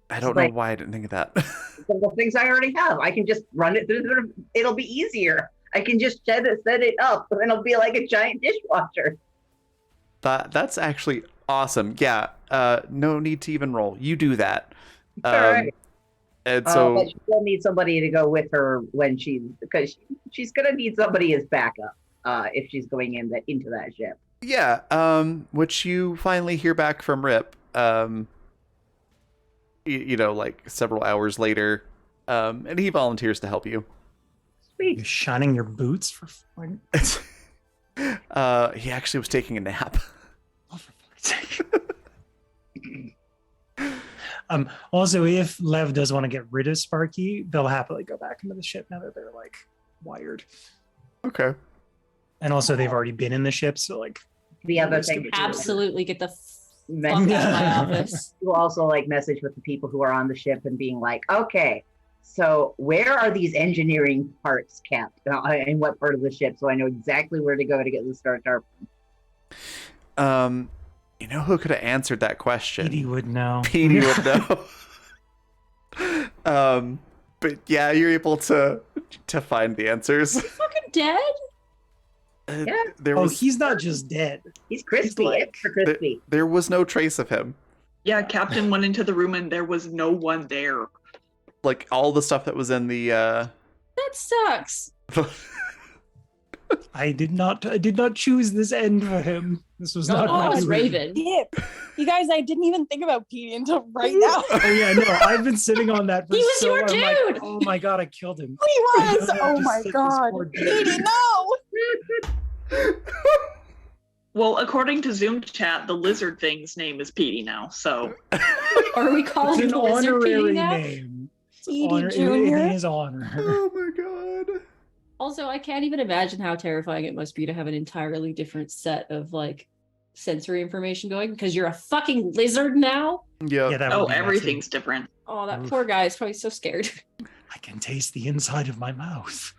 I don't know why I didn't think of that. The things I already have, I can just run it through. It'll be easier. I can just set it up, and it'll be like a giant dishwasher. That's actually awesome. Yeah. No need to even roll. You do that. All right. And so, but she will need somebody to go with her because she's gonna need somebody as backup if she's going into that ship. yeah. Which you finally hear back from Rip. Like several hours later, and he volunteers to help you. You're shining your boots for fun. He actually was taking a nap. Oh, for fuck's sake. Also, if Lev does want to get rid of Sparky, they'll happily go back into the ship now that they're like wired. Okay. And also, they've already been in the ship, so like The other thing, Absolutely get the fuck Mess- out of my office. you also like message with the people who are on the ship and being like, okay, so where are these engineering parts kept in what part of the ship, so I know exactly where to go to get the Star Tarp. You know who could have answered that question? Edie would know. Petey would know. But yeah, you're able to find the answers. Fucking dead? There Oh, was he's not just dead. He's crispy, He's like- extra crispy. there was no trace of him. Yeah, Captain went into the room and there was no one there. Like all the stuff that was in the That sucks. I did not choose this end for him. This was No, not it my was doing. Raven. Yep. You guys, I didn't even think about Petey until right now. Oh yeah, no, I've been sitting on that for He was so your long. I'm like, dude! oh my god, I killed him. He was. Just Oh my sit this god. poor dude. Petey, no. Well, according to Zoom chat, the lizard thing's name is Petey now, so Or are we calling It's him an Lizard Petey honorary now? name. It's Petey honor- Jr.? in his honor. Oh my god. Also, I can't even imagine how terrifying it must be to have an entirely different set of like sensory information going because you're a fucking lizard now. Yeah. Yeah, that would oh, be messy. everything's different. Oh, that Oof. poor guy is probably so scared. I can taste the inside of my mouth.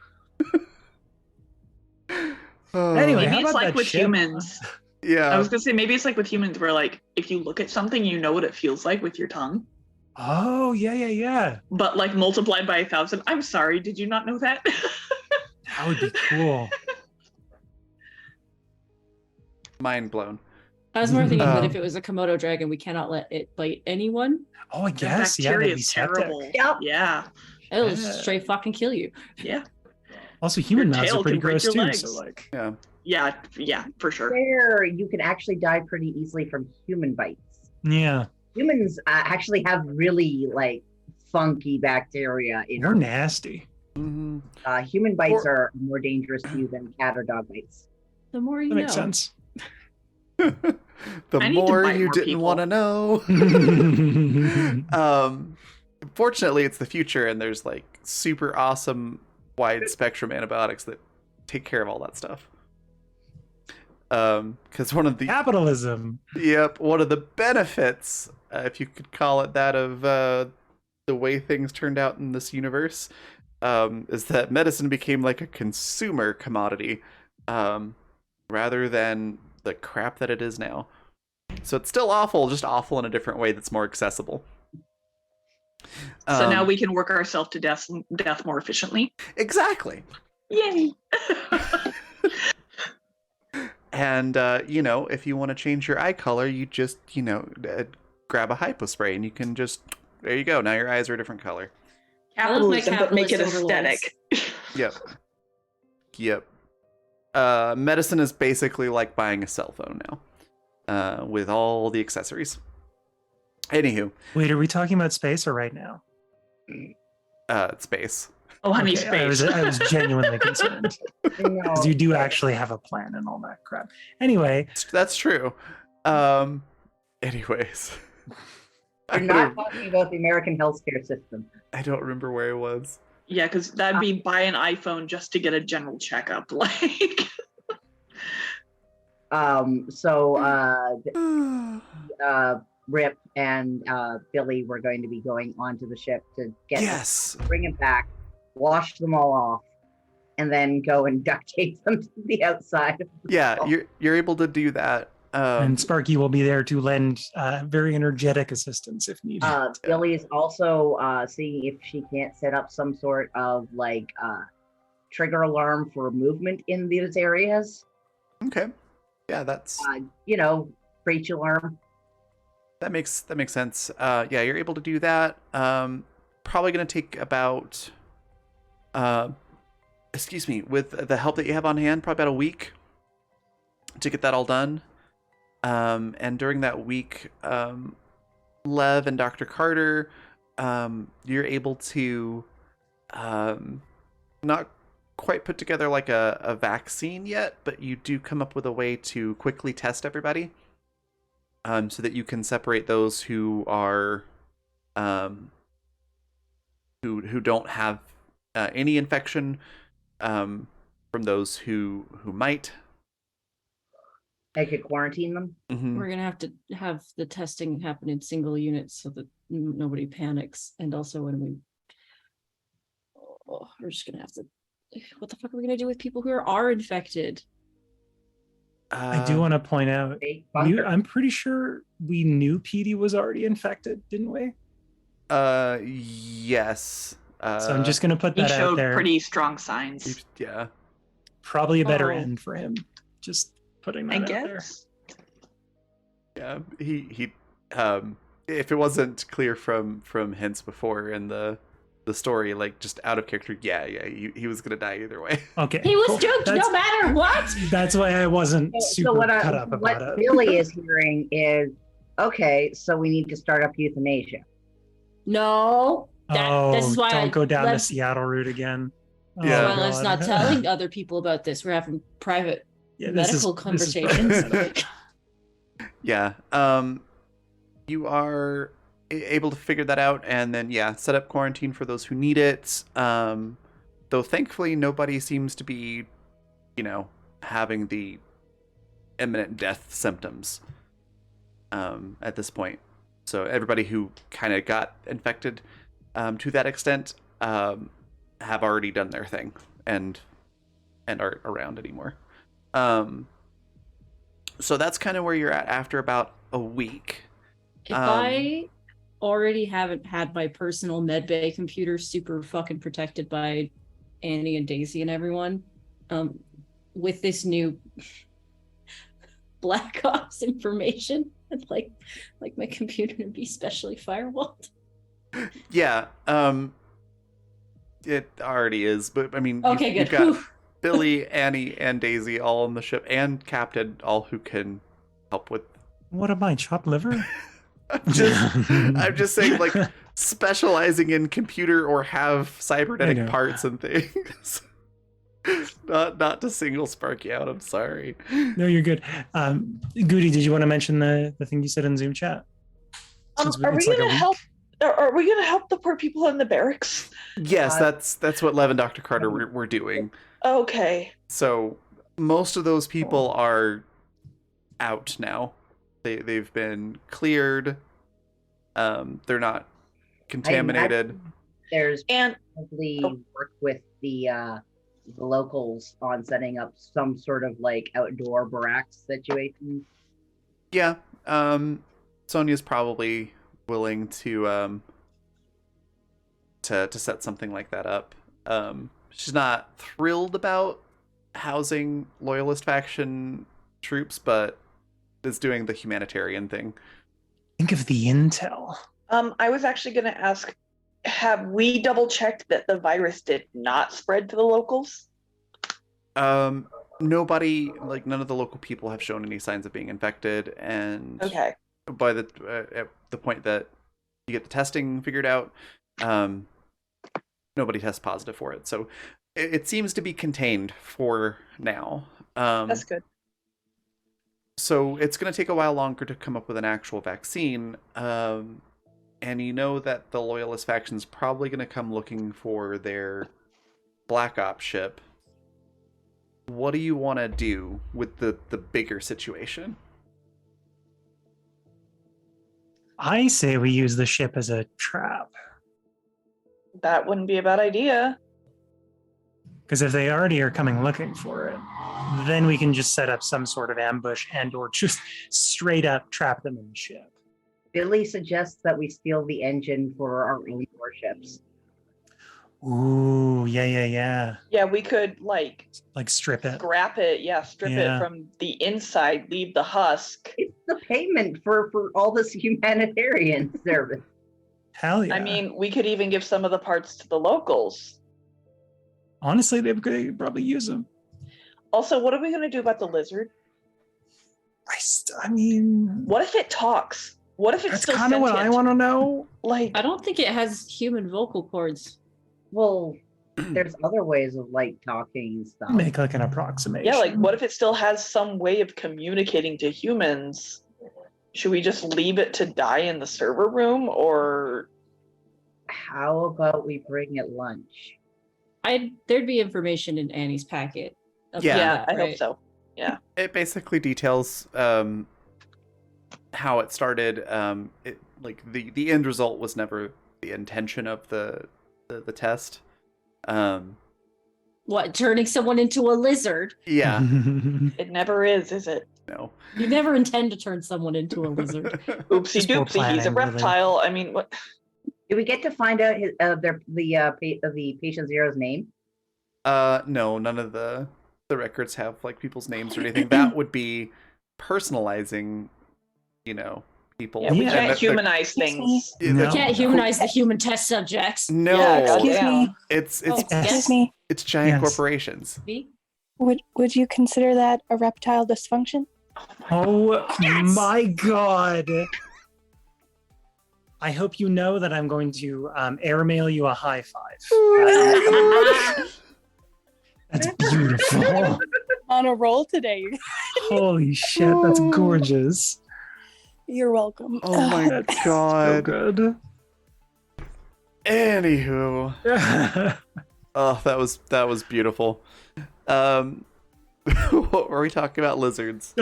Oh, Anyway, Maybe how it's about like that with ship? humans. yeah. I was gonna say maybe it's like with humans where like if you look at something, you know what it feels like with your tongue. Oh yeah. But like multiplied by 1,000. I'm sorry, did you not know that? That would be cool. Mind blown. I was more thinking that Um, if it was a Komodo dragon, we cannot let it bite anyone. Oh, I The guess yeah, bacteria that'd be is septic. terrible. Yep. Yeah. It'll Yeah. straight fucking kill you. Yeah. Also, human Your mouths tail are pretty can break gross your too. legs. So like, Yeah. Yeah, for sure. Where you can actually die pretty easily from human bites. yeah, Humans actually have really like funky bacteria in you're them. nasty. Mhm. Human bites Or- are more dangerous to you than cat or dog bites. The more you That know. makes sense. The I need to more bite you more didn't people. want to know. Fortunately, it's the future, and there's like super awesome wide spectrum antibiotics that take care of all that stuff. Because one of the Capitalism. one of the benefits, if you could call it that, of the way things turned out in this universe, is that medicine became like a consumer commodity, rather than the crap that it is now. So it's still awful, just awful in a different way that's more accessible. So now we can work ourselves to death more efficiently. Exactly. Yay! And you know, if you want to change your eye color, you just grab a hypospray, and you can just there you go. Now your eyes are a different color. I love my Capitalism, but make it capitalist aesthetic. Yep. Yep. Medicine is basically like buying a cell phone now, with all the accessories. Anywho, Wait, are we talking about space or right now? space. Oh, honey, Okay, space. I was genuinely concerned because you do actually have a plan and all that crap. Anyway, That's true. Anyways, You're not talking about the American healthcare system. I don't remember where I was. Yeah, because that'd be buy an iPhone just to get a general checkup. Like, Rip and Billy were going to be going onto the ship to get Yes. them, bring it back, wash them all off, and then go and duct tape them to the outside. Of the Yeah, ship. you're able to do that. and Sparky will be there to lend very energetic assistance if needed. Billy is also seeing if she can't set up some sort of like trigger alarm for movement in these areas. Okay. Yeah, that's Breach alarm. that makes sense. Yeah, you're able to do that. Probably gonna take about excuse me, with the help that you have on hand, probably about a week to get that all done. And during that week, Lev and Dr. Carter, you're able to not quite put together like a vaccine yet, but you do come up with a way to quickly test everybody, so that you can separate those who are who don't have any infection from those who might. I could quarantine them. Mhm. We're gonna have to have the testing happen in single units so that nobody panics, and also when we're just gonna have to. What the fuck are we gonna do with people who are infected? I do want to point out, Fake bunker. I'm pretty sure we knew Petey was already infected, didn't we? Yes. So I'm just going to put he that out showed there. pretty strong signs. Yeah. Probably a better Oh. end for him. Just putting that I out there. guess. Yeah. He if it wasn't clear from hints before in the story, like just out of character, he was gonna die either way. Okay. He was cool. duped no matter what. That's why I wasn't So super what cut up about it. Billy is hearing is, okay, so we need to start up euthanasia. No. This is why don't go down the let's- Seattle route again. Yeah. Well, let's not telling other people about this. We're having private medical conversations. Yeah. You are able to figure that out, and then set up quarantine for those who need it. Though thankfully nobody seems to be, having the imminent death symptoms at this point. So everybody who kind of got infected to that extent have already done their thing and aren't around anymore. So that's kind of where you're at after about a week. If I already haven't had my personal medbay computer super fucking protected by Annie and Daisy and everyone, with this new Black Ops information, I'd like my computer to be specially firewalled. Yeah, it already is, but I mean, Okay, you've good. got Whew. Billy, Annie, and Daisy all on the ship, and Captain, all who can help with. What am I, chopped liver? I'm just saying, like, specializing in computer or have I cybernetic know. parts and things. not to single Sparky out. I'm sorry. No, you're good. Goody, did you want to mention the thing you said in Zoom chat? Since Are we it's like a gonna week. help? Are we gonna help the poor people in the barracks? Yes, that's what Lev and Dr. Carter were doing. Okay. So most of those people are out now. They've been cleared. They're not contaminated. There's And probably work with the locals on setting up some sort of like outdoor barracks situation. Yeah. Sonia's probably willing to set something like that up. She's not thrilled about housing loyalist faction troops, but is doing the humanitarian thing. Think of the intel. I was actually going to ask, have we double checked that the virus did not spread to the locals? Nobody, like none of the local people have shown any signs of being infected, and Okay. by the at the point that you get the testing figured out, nobody tests positive for it. So it seems to be contained for now. That's good. So it's going to take a while longer to come up with an actual vaccine. And you know that the Loyalist faction's probably going to come looking for their Black Ops ship. What do you want to do with the bigger situation? I say we use the ship as a trap. That wouldn't be a bad idea. Because if they already are coming looking for it, then we can just set up some sort of ambush and or just straight up trap them in the ship. Billy suggests that we steal the engine for our own warships. Ooh, yeah. Yeah, we could like strip it. scrap it. Yeah, strip Yeah. it from the inside, leave the husk. It's the payment for all this humanitarian service. Hell yeah. I mean, we could even give some of the parts to the locals. honestly, they could probably use them. Also, what are we going to do about the lizard? I mean, What if it talks? What if it's that's still kind of what I sentient? want to know. Like, I don't think it has human vocal cords. Well, there's other ways of like talking and stuff. Make like an approximation. yeah, like what if it still has some way of communicating to humans? Should we just leave it to die in the server room, or How about we bring it lunch? There'd be information in Annie's packet. about Yeah. that, I right? hope so. Yeah. It basically details how it started. It like the end result was never the intention of the test. What, turning someone into a lizard? Yeah. It never is it? No. You never intend to turn someone into a lizard. Oopsie Just poor doopsie, he's a planning, really. reptile. I mean, what? Did we get to find out the patient zero's name? No, none of the records have like people's names or anything. That would be personalizing, people. Yeah, we Yeah. can't And humanize things. the- No. You can't humanize the human test subjects. No, Yeah, Excuse goddamn. me. it's Oh, Yes. Excuse me. it's giant Yes. corporations. See? Would you consider that a reptile dysfunction? Oh Yes. my god. I hope you know that I'm going to airmail you a high five. That's beautiful. On a roll today. Holy shit, that's gorgeous. You're welcome. Oh my That's so god. good. Anywho, oh, that was beautiful. What were we talking about? Lizards.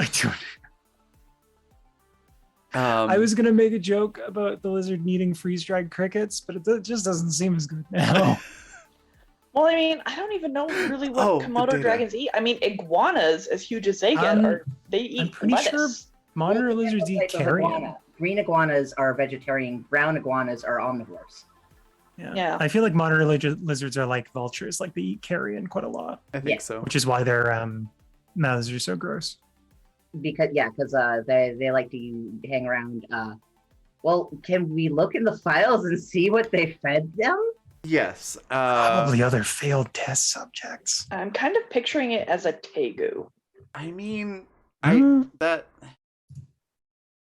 I was gonna make a joke about the lizard needing freeze-dried crickets, but it just doesn't seem as good now. Well, I mean, I don't even know really what Oh, the Komodo data. dragons eat. I mean, iguanas, as huge as they get, they eat I'm pretty lettuce. sure monitor Well, lizards eat type of carrion. iguana. Green iguanas are vegetarian. Brown iguanas are omnivores. Yeah. I feel like monitor lizards are like vultures, like they eat carrion quite a lot, I think Yeah. so. which is why their mouths are so gross. Because they like to hang around. Well, can we look in the files and see what they fed them? Yes. Probably other failed test subjects. I'm kind of picturing it as a tegu. I mean, Mm.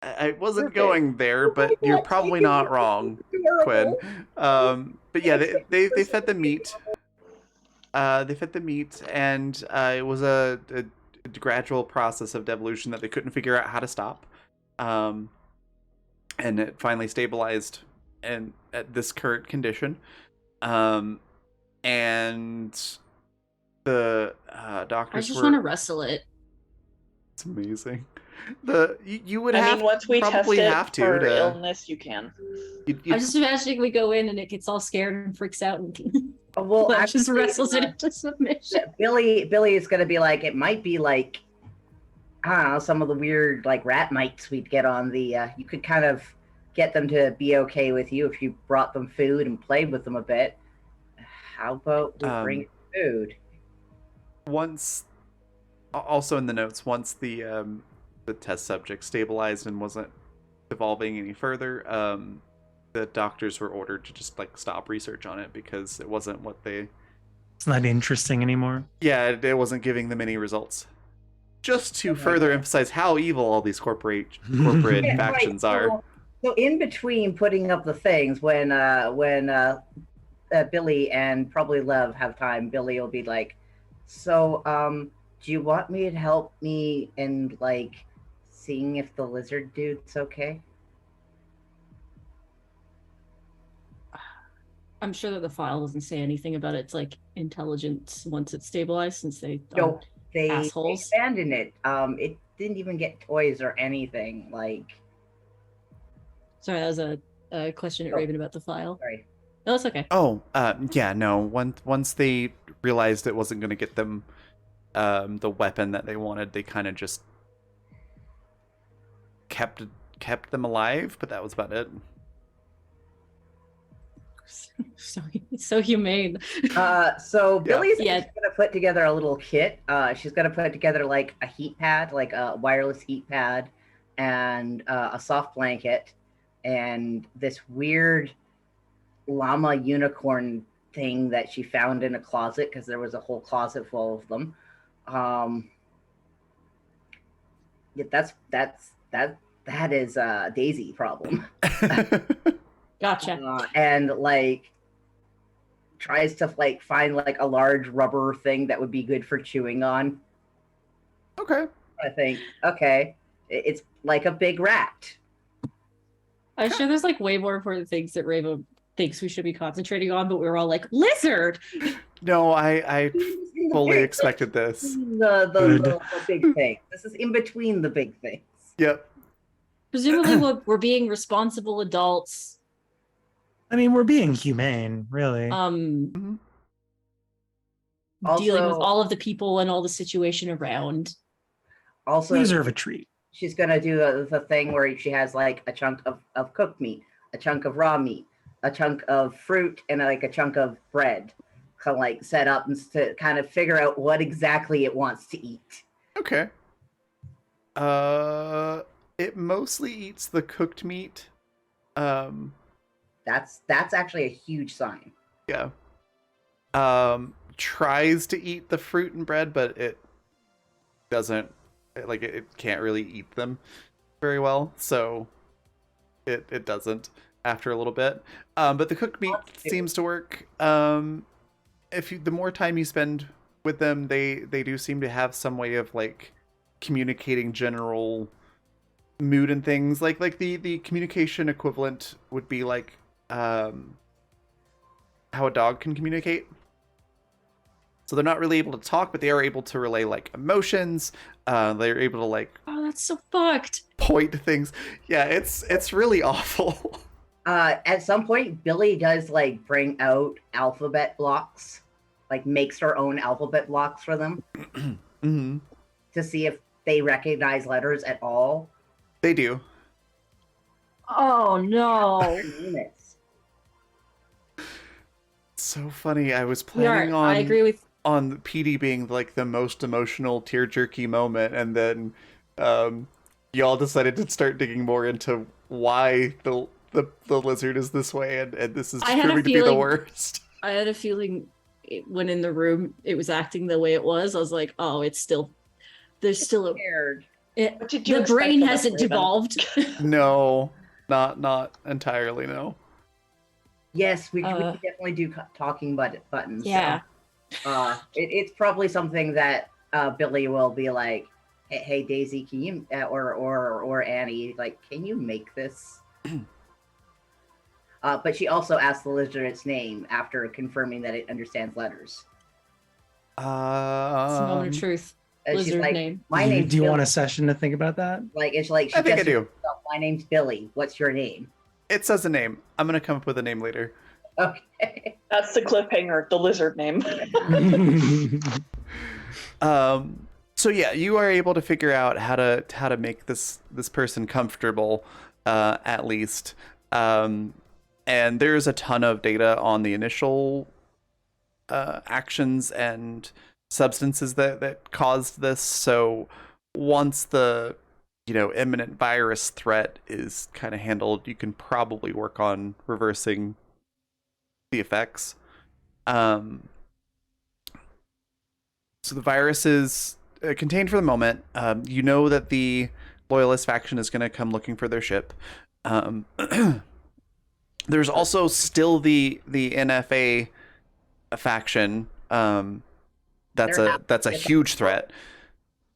I wasn't Okay. going there, but you're probably not wrong, Quinn. But yeah, they fed the meat. They fed the meat, and it was a gradual process of devolution that they couldn't figure out how to stop. And it finally stabilized and at this current condition. And the I doctors just were. want to wrestle it. It's amazing. You would I have mean, once we test probably it have to for to- illness, you can. you'd I'm just imagining we go in and it gets all scared and freaks out and Well, just actually, wrestles it into submission. Billy is gonna be like, it might be like, I don't know, some of the weird like rat mites we'd get on the. You could kind of get them to be okay with you if you brought them food and played with them a bit. How about we bring food? once Also in the notes, once the test subject stabilized and wasn't evolving any further, the doctors were ordered to just like stop research on it because it wasn't what they. It's not interesting anymore. Yeah, it wasn't giving them any results. Just to further emphasize how evil all these corporate Yeah, factions right. are. So in between putting up the things, when Billy and probably Lev have time, Billy will be like, "So, do you want me to help me in like seeing if the lizard dude's okay?" I'm sure that the file doesn't say anything about its like intelligence once it's stabilized, since they are No, they assholes. abandoned it. It didn't even get toys or anything. Like, Sorry, that was a question at Oh. Raven about the file. sorry. No, it's okay. Oh, yeah, no. Once they realized it wasn't going to get them the weapon that they wanted, they kind of just kept them alive, but that was about it. So humane. So Billy's Yeah. gonna put together a little kit. She's gonna put together like a heat pad, like a wireless heat pad, and a soft blanket, and this weird llama unicorn thing that she found in a closet because there was a whole closet full of them. Yeah, that is Daisy problem. Gotcha. And like tries to like find like a large rubber thing that would be good for chewing on. Okay. I think, okay, it's like a big rat. I'm sure there's like way more important things that Raven thinks we should be concentrating on, but we were all like, lizard! No, I fully expected this. The big thing. This is in between the big things. Yep. Presumably we're being responsible adults. I mean, we're being humane, really. Mhm. Dealing with Also- all of the people and all the situation around. Also, We deserve a treat. she's gonna do the thing where she has like a chunk of cooked meat, a chunk of raw meat, a chunk of fruit, and like a chunk of bread, kind of like set up and to kind of figure out what exactly it wants to eat. Okay. It mostly eats the cooked meat. That's actually a huge sign. Yeah. Tries to eat the fruit and bread, but it doesn't. Like it can't really eat them very well, so it doesn't after a little bit. But the cooked meat seems to work. The more time you spend with them, they do seem to have some way of like communicating general mood and things. Like the communication equivalent would be like how a dog can communicate. So they're not really able to talk, but they are able to relay like emotions. They're able to like Oh, that's so fucked. point to things. Yeah, it's really awful. At some point, Billy does like bring out alphabet blocks, like makes her own alphabet blocks for them Mm-hmm. to see if they recognize letters at all. They do. Oh no. Units. So funny. I was We are, planning I agree with on PD being like the most emotional tear jerky moment, and then y'all decided to start digging more into why the lizard is this way, and this is I had a proving to be the feeling- worst. I had a feeling when in the room it was acting the way it was. I was like, oh, it's still there's still a Scared. What did you the expect brain from us, hasn't Raven? devolved. No, not entirely. No. Yes, we Uh, could definitely do talking buttons. Yeah. So, it's probably something that Billy will be like, "Hey, Daisy, can you or Annie, like, can you make this?" But she also asked the lizard its name after confirming that it understands letters. It's a moment of truth. And she's Lizard like, name. "My do you, name's do you want a Billy." session to think about that? Like it's like she I think I just do. "My name's Billy. What's your name?" It says a name. I'm gonna come up with a name later. Okay. That's the cliffhanger, the lizard name. So yeah, you are able to figure out how to make this person comfortable, at least. And there's a ton of data on the initial actions and substances that caused this. So once the imminent virus threat is kind of handled, you can probably work on reversing the effects. So the virus is contained for the moment. You know that the Loyalist faction is going to come looking for their ship. There's also still the NFA faction. That's a huge threat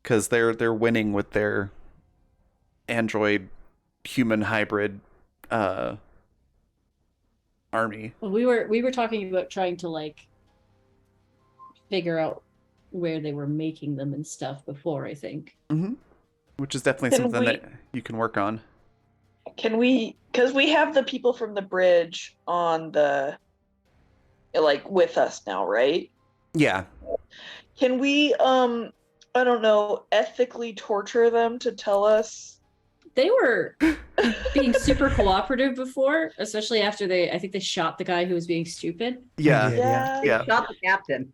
because they're winning with their android human hybrid army. Well, we were talking about trying to like figure out where they were making them and stuff before, I think. Mm-hmm. Which is definitely something that you can work on. Can we, because we have the people from the bridge on the, like, with us now, right? Yeah. Can we, I don't know, ethically torture them to tell us? They were being super cooperative before, especially after I think they shot the guy who was being stupid. Yeah. Yeah. They shot the captain.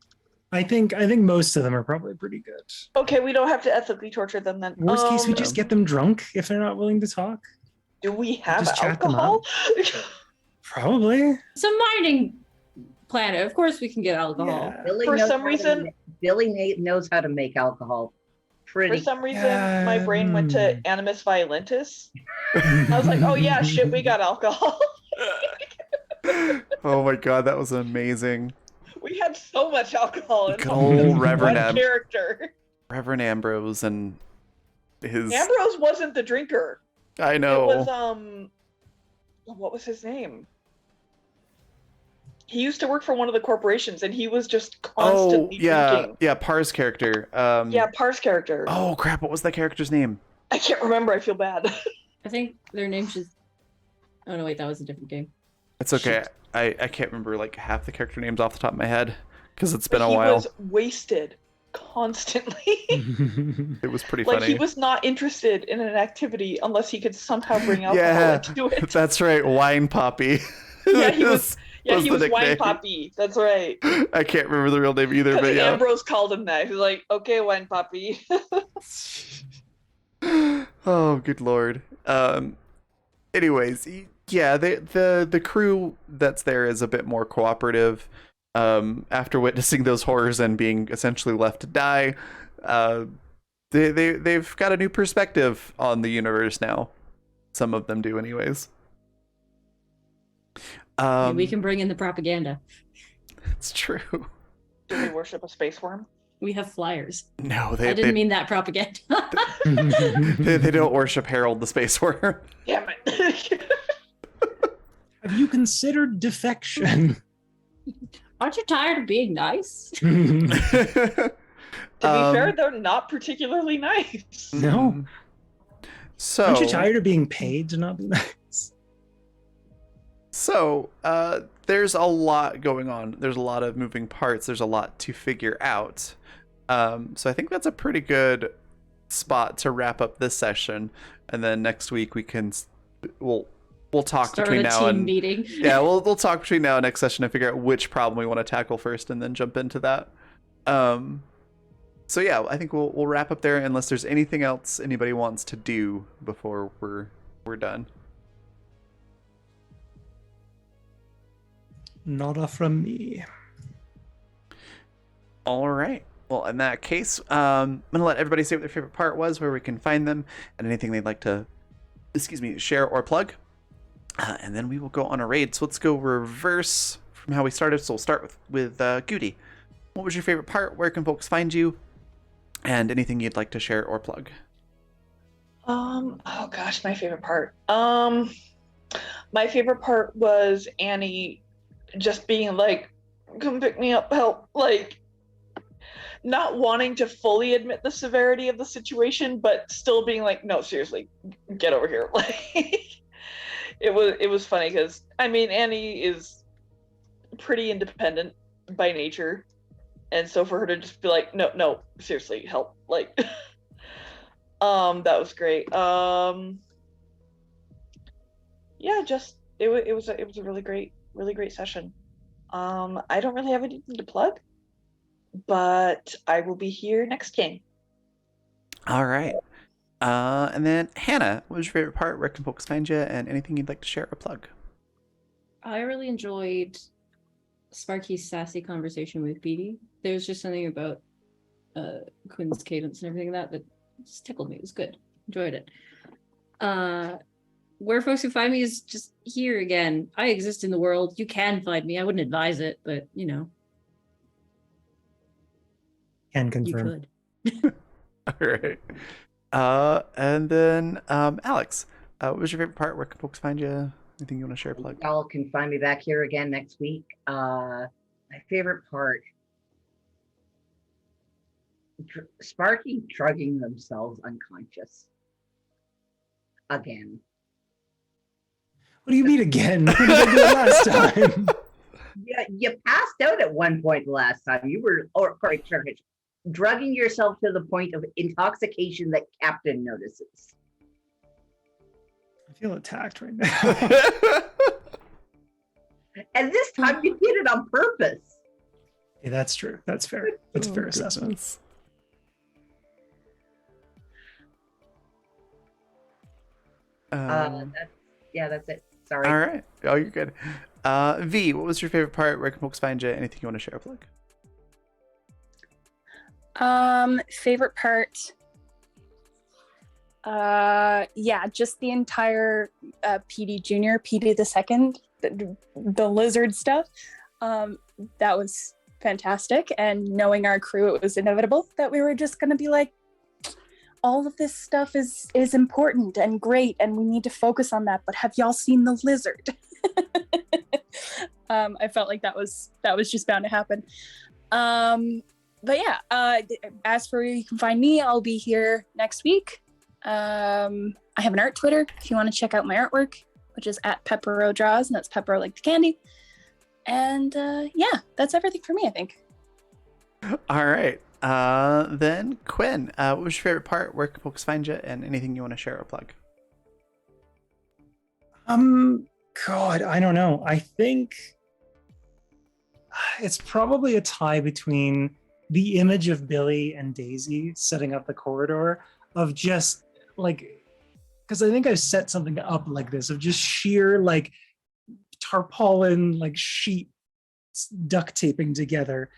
I think most of them are probably pretty good. Okay, we don't have to ethically torture them then. Worst case, we just get them drunk if they're not willing to talk. Do we have Just chat them alcohol? Probably. It's a mining planet. Of course we can get alcohol. Yeah. Billy For knows some how to reason- ma- Billy knows how to make alcohol. For Pretty. some reason, my brain went to Animus Violentis. I was like, oh yeah, shit, we got alcohol. Oh my god, that was amazing. We had so much alcohol in Good old Reverend one character. Reverend Ambrose and his. Ambrose wasn't the drinker. I know. It was what was his name? He used to work for one of the corporations, and he was just constantly drinking. Yeah, Par's character. Yeah, Par's character. Oh crap! What was that character's name? I can't remember. I feel bad. I think their name's just. Oh no, wait, that was a different game. It's okay. I can't remember like half the character names off the top of my head because it's been But a while. He was wasted constantly. It was pretty Like funny. he was not interested in an activity unless he could somehow bring alcohol Yeah, into it. That's right, Wine Poppy. Yeah, he was. Yeah, was he the was Wine nickname. Poppy. That's right. I can't remember the real name either, but Because yeah. Ambrose called him that. He was like, "Okay, Wine Poppy." Oh, good lord. Anyways, yeah, the crew that's there is a bit more cooperative. After witnessing those horrors and being essentially left to die, they've got a new perspective on the universe now. Some of them do, anyways. We can bring in the propaganda. It's true. Do they worship a space worm? We have flyers. No, I didn't mean that propaganda. they don't worship Harold the Space Worm. Damn it. Have you considered defection? Aren't you tired of being nice? To be fair, they're not particularly nice. No. So Aren't you tired of being paid to not be nice? So, there's a lot going on. There's a lot of moving parts. There's a lot to figure out. So I think that's a pretty good spot to wrap up this session. And then next week we'll talk Start between a now team and meeting. yeah, we'll talk between now and next session and figure out which problem we want to tackle first, and then jump into that. So yeah, I think we'll wrap up there unless there's anything else anybody wants to do before we're done. Nada from me. All right. Well, in that case, I'm going to let everybody say what their favorite part was, where we can find them, and anything they'd like to, share or plug. And then we will go on a raid. So let's go reverse from how we started. So we'll start with Goody. What was your favorite part? Where can folks find you? And anything you'd like to share or plug. Oh gosh, my favorite part. My favorite part was Annie just being like, come pick me up, help, like not wanting to fully admit the severity of the situation, but still being like, no, seriously, get over here. Like it was funny because I mean Annie is pretty independent by nature. And so for her to just be like, no, seriously, help, like that was great. Yeah, just it was a really great session. I don't really have anything to plug. but I will be here next game. All right. And then Hannah, what was your favorite part? Where can folks find you? And anything you'd like to share or plug? I really enjoyed Sparky's sassy conversation with Petey. There's just something about Quinn's cadence and everything that just tickled me. It was good. Enjoyed it. Where folks can find me is just here again. I exist in the world. You can find me. I wouldn't advise it, but you know. Can You confirm. could. All right. And then Alex, what was your favorite part? Where can folks find you? Anything you want to share or plug? Y'all can find me back here again next week. My favorite part, Sparky drugging themselves unconscious. Again. What do you mean again? What did I do last time? Yeah, you passed out at one point last time. You were, drugging yourself to the point of intoxication that Captain notices. I feel attacked right now. And this time you did it on purpose. Yeah, that's true. That's fair. That's a fair assessment. Goodness. That's it. Sorry. All right. Oh, you're good. V, what was your favorite part? Where can folks find you? Anything you want to share or plug? Favorite part. Yeah, just the entire PD Junior, PD the second, the lizard stuff. That was fantastic. And knowing our crew, it was inevitable that we were just gonna be like, all of this stuff is important and great, and we need to focus on that. But have y'all seen the lizard? I felt like that was just bound to happen. But yeah, as for where you can find me, I'll be here next week. I have an art Twitter if you want to check out my artwork, which is at Peppero Draws, and that's Peppero like the candy. And yeah, that's everything for me, I think. All right. Then Quinn, what was your favorite part? Where can folks find you? And anything you want to share or plug? God, I don't know. I think it's probably a tie between the image of Billy and Daisy setting up the corridor of just like, because I think I've set something up like this of just sheer like tarpaulin, like sheet duct taping together,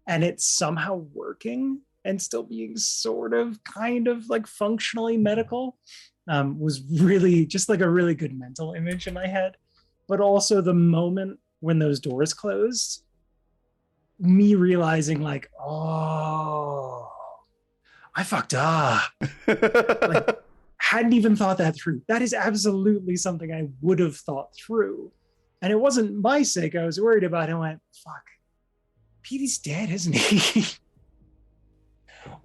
and it's somehow working and still being sort of kind of like functionally medical. Was really just like a really good mental image in my head. But also the moment when those doors closed, me realizing like, oh, I fucked up. Like, hadn't even thought that through. That is absolutely something I would have thought through. And it wasn't my sake I was worried about. I went, fuck, Petey's dead, isn't he?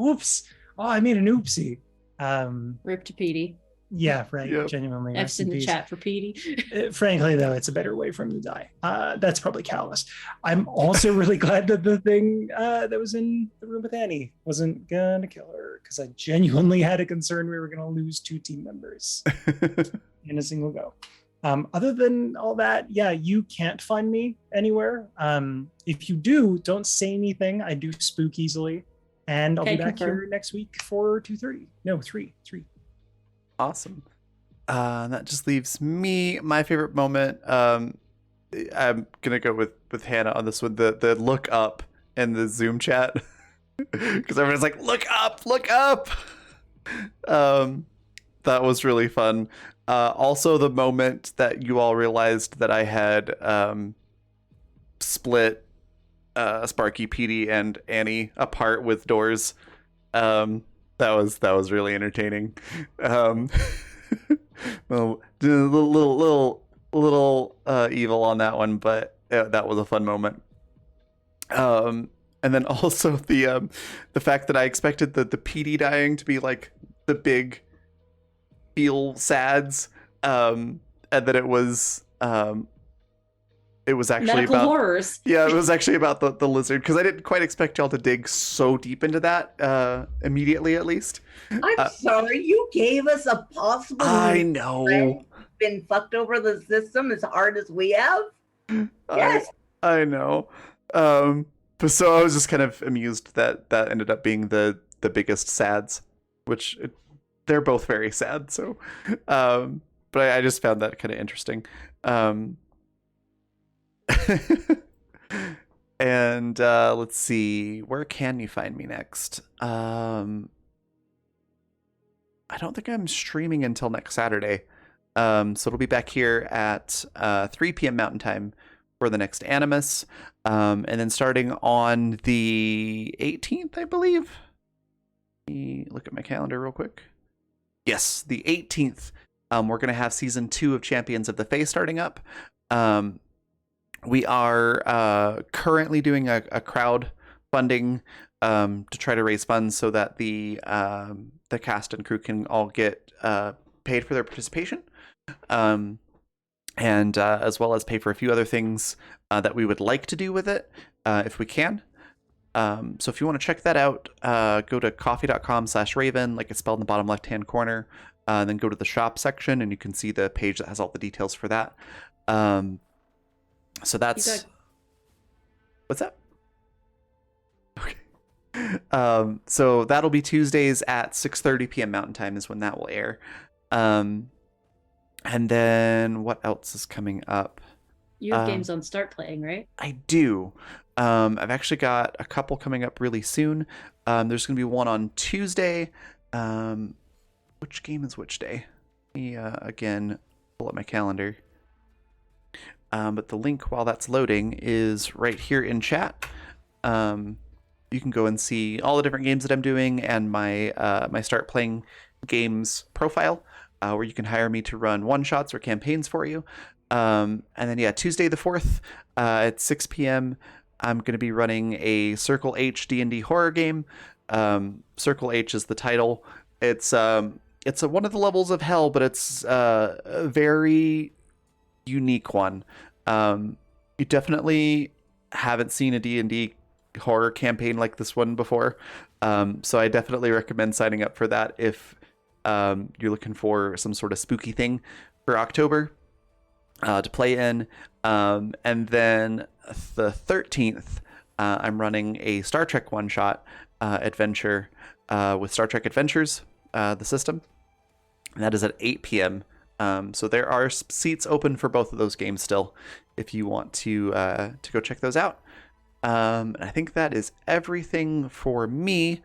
Oops. Oh, I made an oopsie. Rip to Petey. Yeah, right. Yep. Genuinely. F's in the chat for Petey. Frankly, though, it's a better way for him to die. That's probably callous. I'm also really glad that the thing that was in the room with Annie wasn't gonna kill her, because I genuinely had a concern we were gonna lose 2 team members in a single go. Other than all that, yeah, you can't find me anywhere. If you do, don't say anything. I do spook easily. And I'll be back here next week for 2:30. No, 3. Awesome. That just leaves me my favorite moment. I'm gonna go with Hannah on this one. The look up in the Zoom chat, because everyone's like, look up. That was really fun. Also, the moment that you all realized that I had split Sparky, Petey, and Annie apart with doors. That was really entertaining. Well, little evil on that one, but that was a fun moment. And then also the fact that I expected the PD dying to be like the big feel sads, and that it was actually medical about horrors. Yeah, it was actually about the lizard, because I didn't quite expect y'all to dig so deep into that immediately, at least. I'm sorry, you gave us a possible. I know. Been fucked over the system as hard as we have. Yes. I know. So I was just kind of amused that that ended up being the biggest sads, which they're both very sad. So, but I just found that kind of interesting. Um, and let's see, where can you find me next? I don't think I'm streaming until next Saturday. So it'll be back here at 3 p.m. Mountain Time for the next Animus. And then starting on the 18th, I believe. Let me look at my calendar real quick. Yes, the 18th. We're going to have season 2 of Champions of the Fae starting up. We are currently doing a crowdfunding to try to raise funds so that the cast and crew can all get paid for their participation, and as well as pay for a few other things that we would like to do with it if we can. So if you want to check that out, go to coffee.com/Raven, like it's spelled in the bottom left-hand corner. Then go to the shop section, and you can see the page that has all the details for that. So that's... What's that? Okay. So that'll be Tuesdays at 6:30 p.m. Mountain Time is when that will air. And then what else is coming up? You have games on Start Playing, right? I do. I've actually got a couple coming up really soon. There's going to be one on Tuesday. Which game is which day? Let me, again, pull up my calendar. But the link, while that's loading, is right here in chat. You can go and see all the different games that I'm doing and my my Start Playing games profile, where you can hire me to run one-shots or campaigns for you. And then, yeah, Tuesday the 4th at 6 p.m., I'm going to be running a Circle H D&D horror game. Circle H is the title. It's one of the levels of hell, but it's a very unique one. You definitely haven't seen a D&D horror campaign like this one before. So I definitely recommend signing up for that if you're looking for some sort of spooky thing for October to play in. And then the 13th, I'm running a Star Trek one-shot adventure with Star Trek Adventures, the system. And that is at 8 p.m. So there are seats open for both of those games still, if you want to go check those out. I think that is everything for me.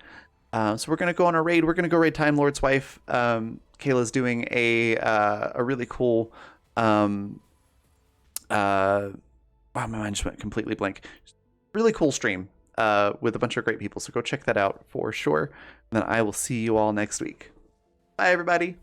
So we're gonna go on a raid. We're gonna go raid Time Lord's wife. Kayla's doing a really cool. Wow, my mind just went completely blank. Really cool stream with a bunch of great people. So go check that out for sure. And then I will see you all next week. Bye, everybody.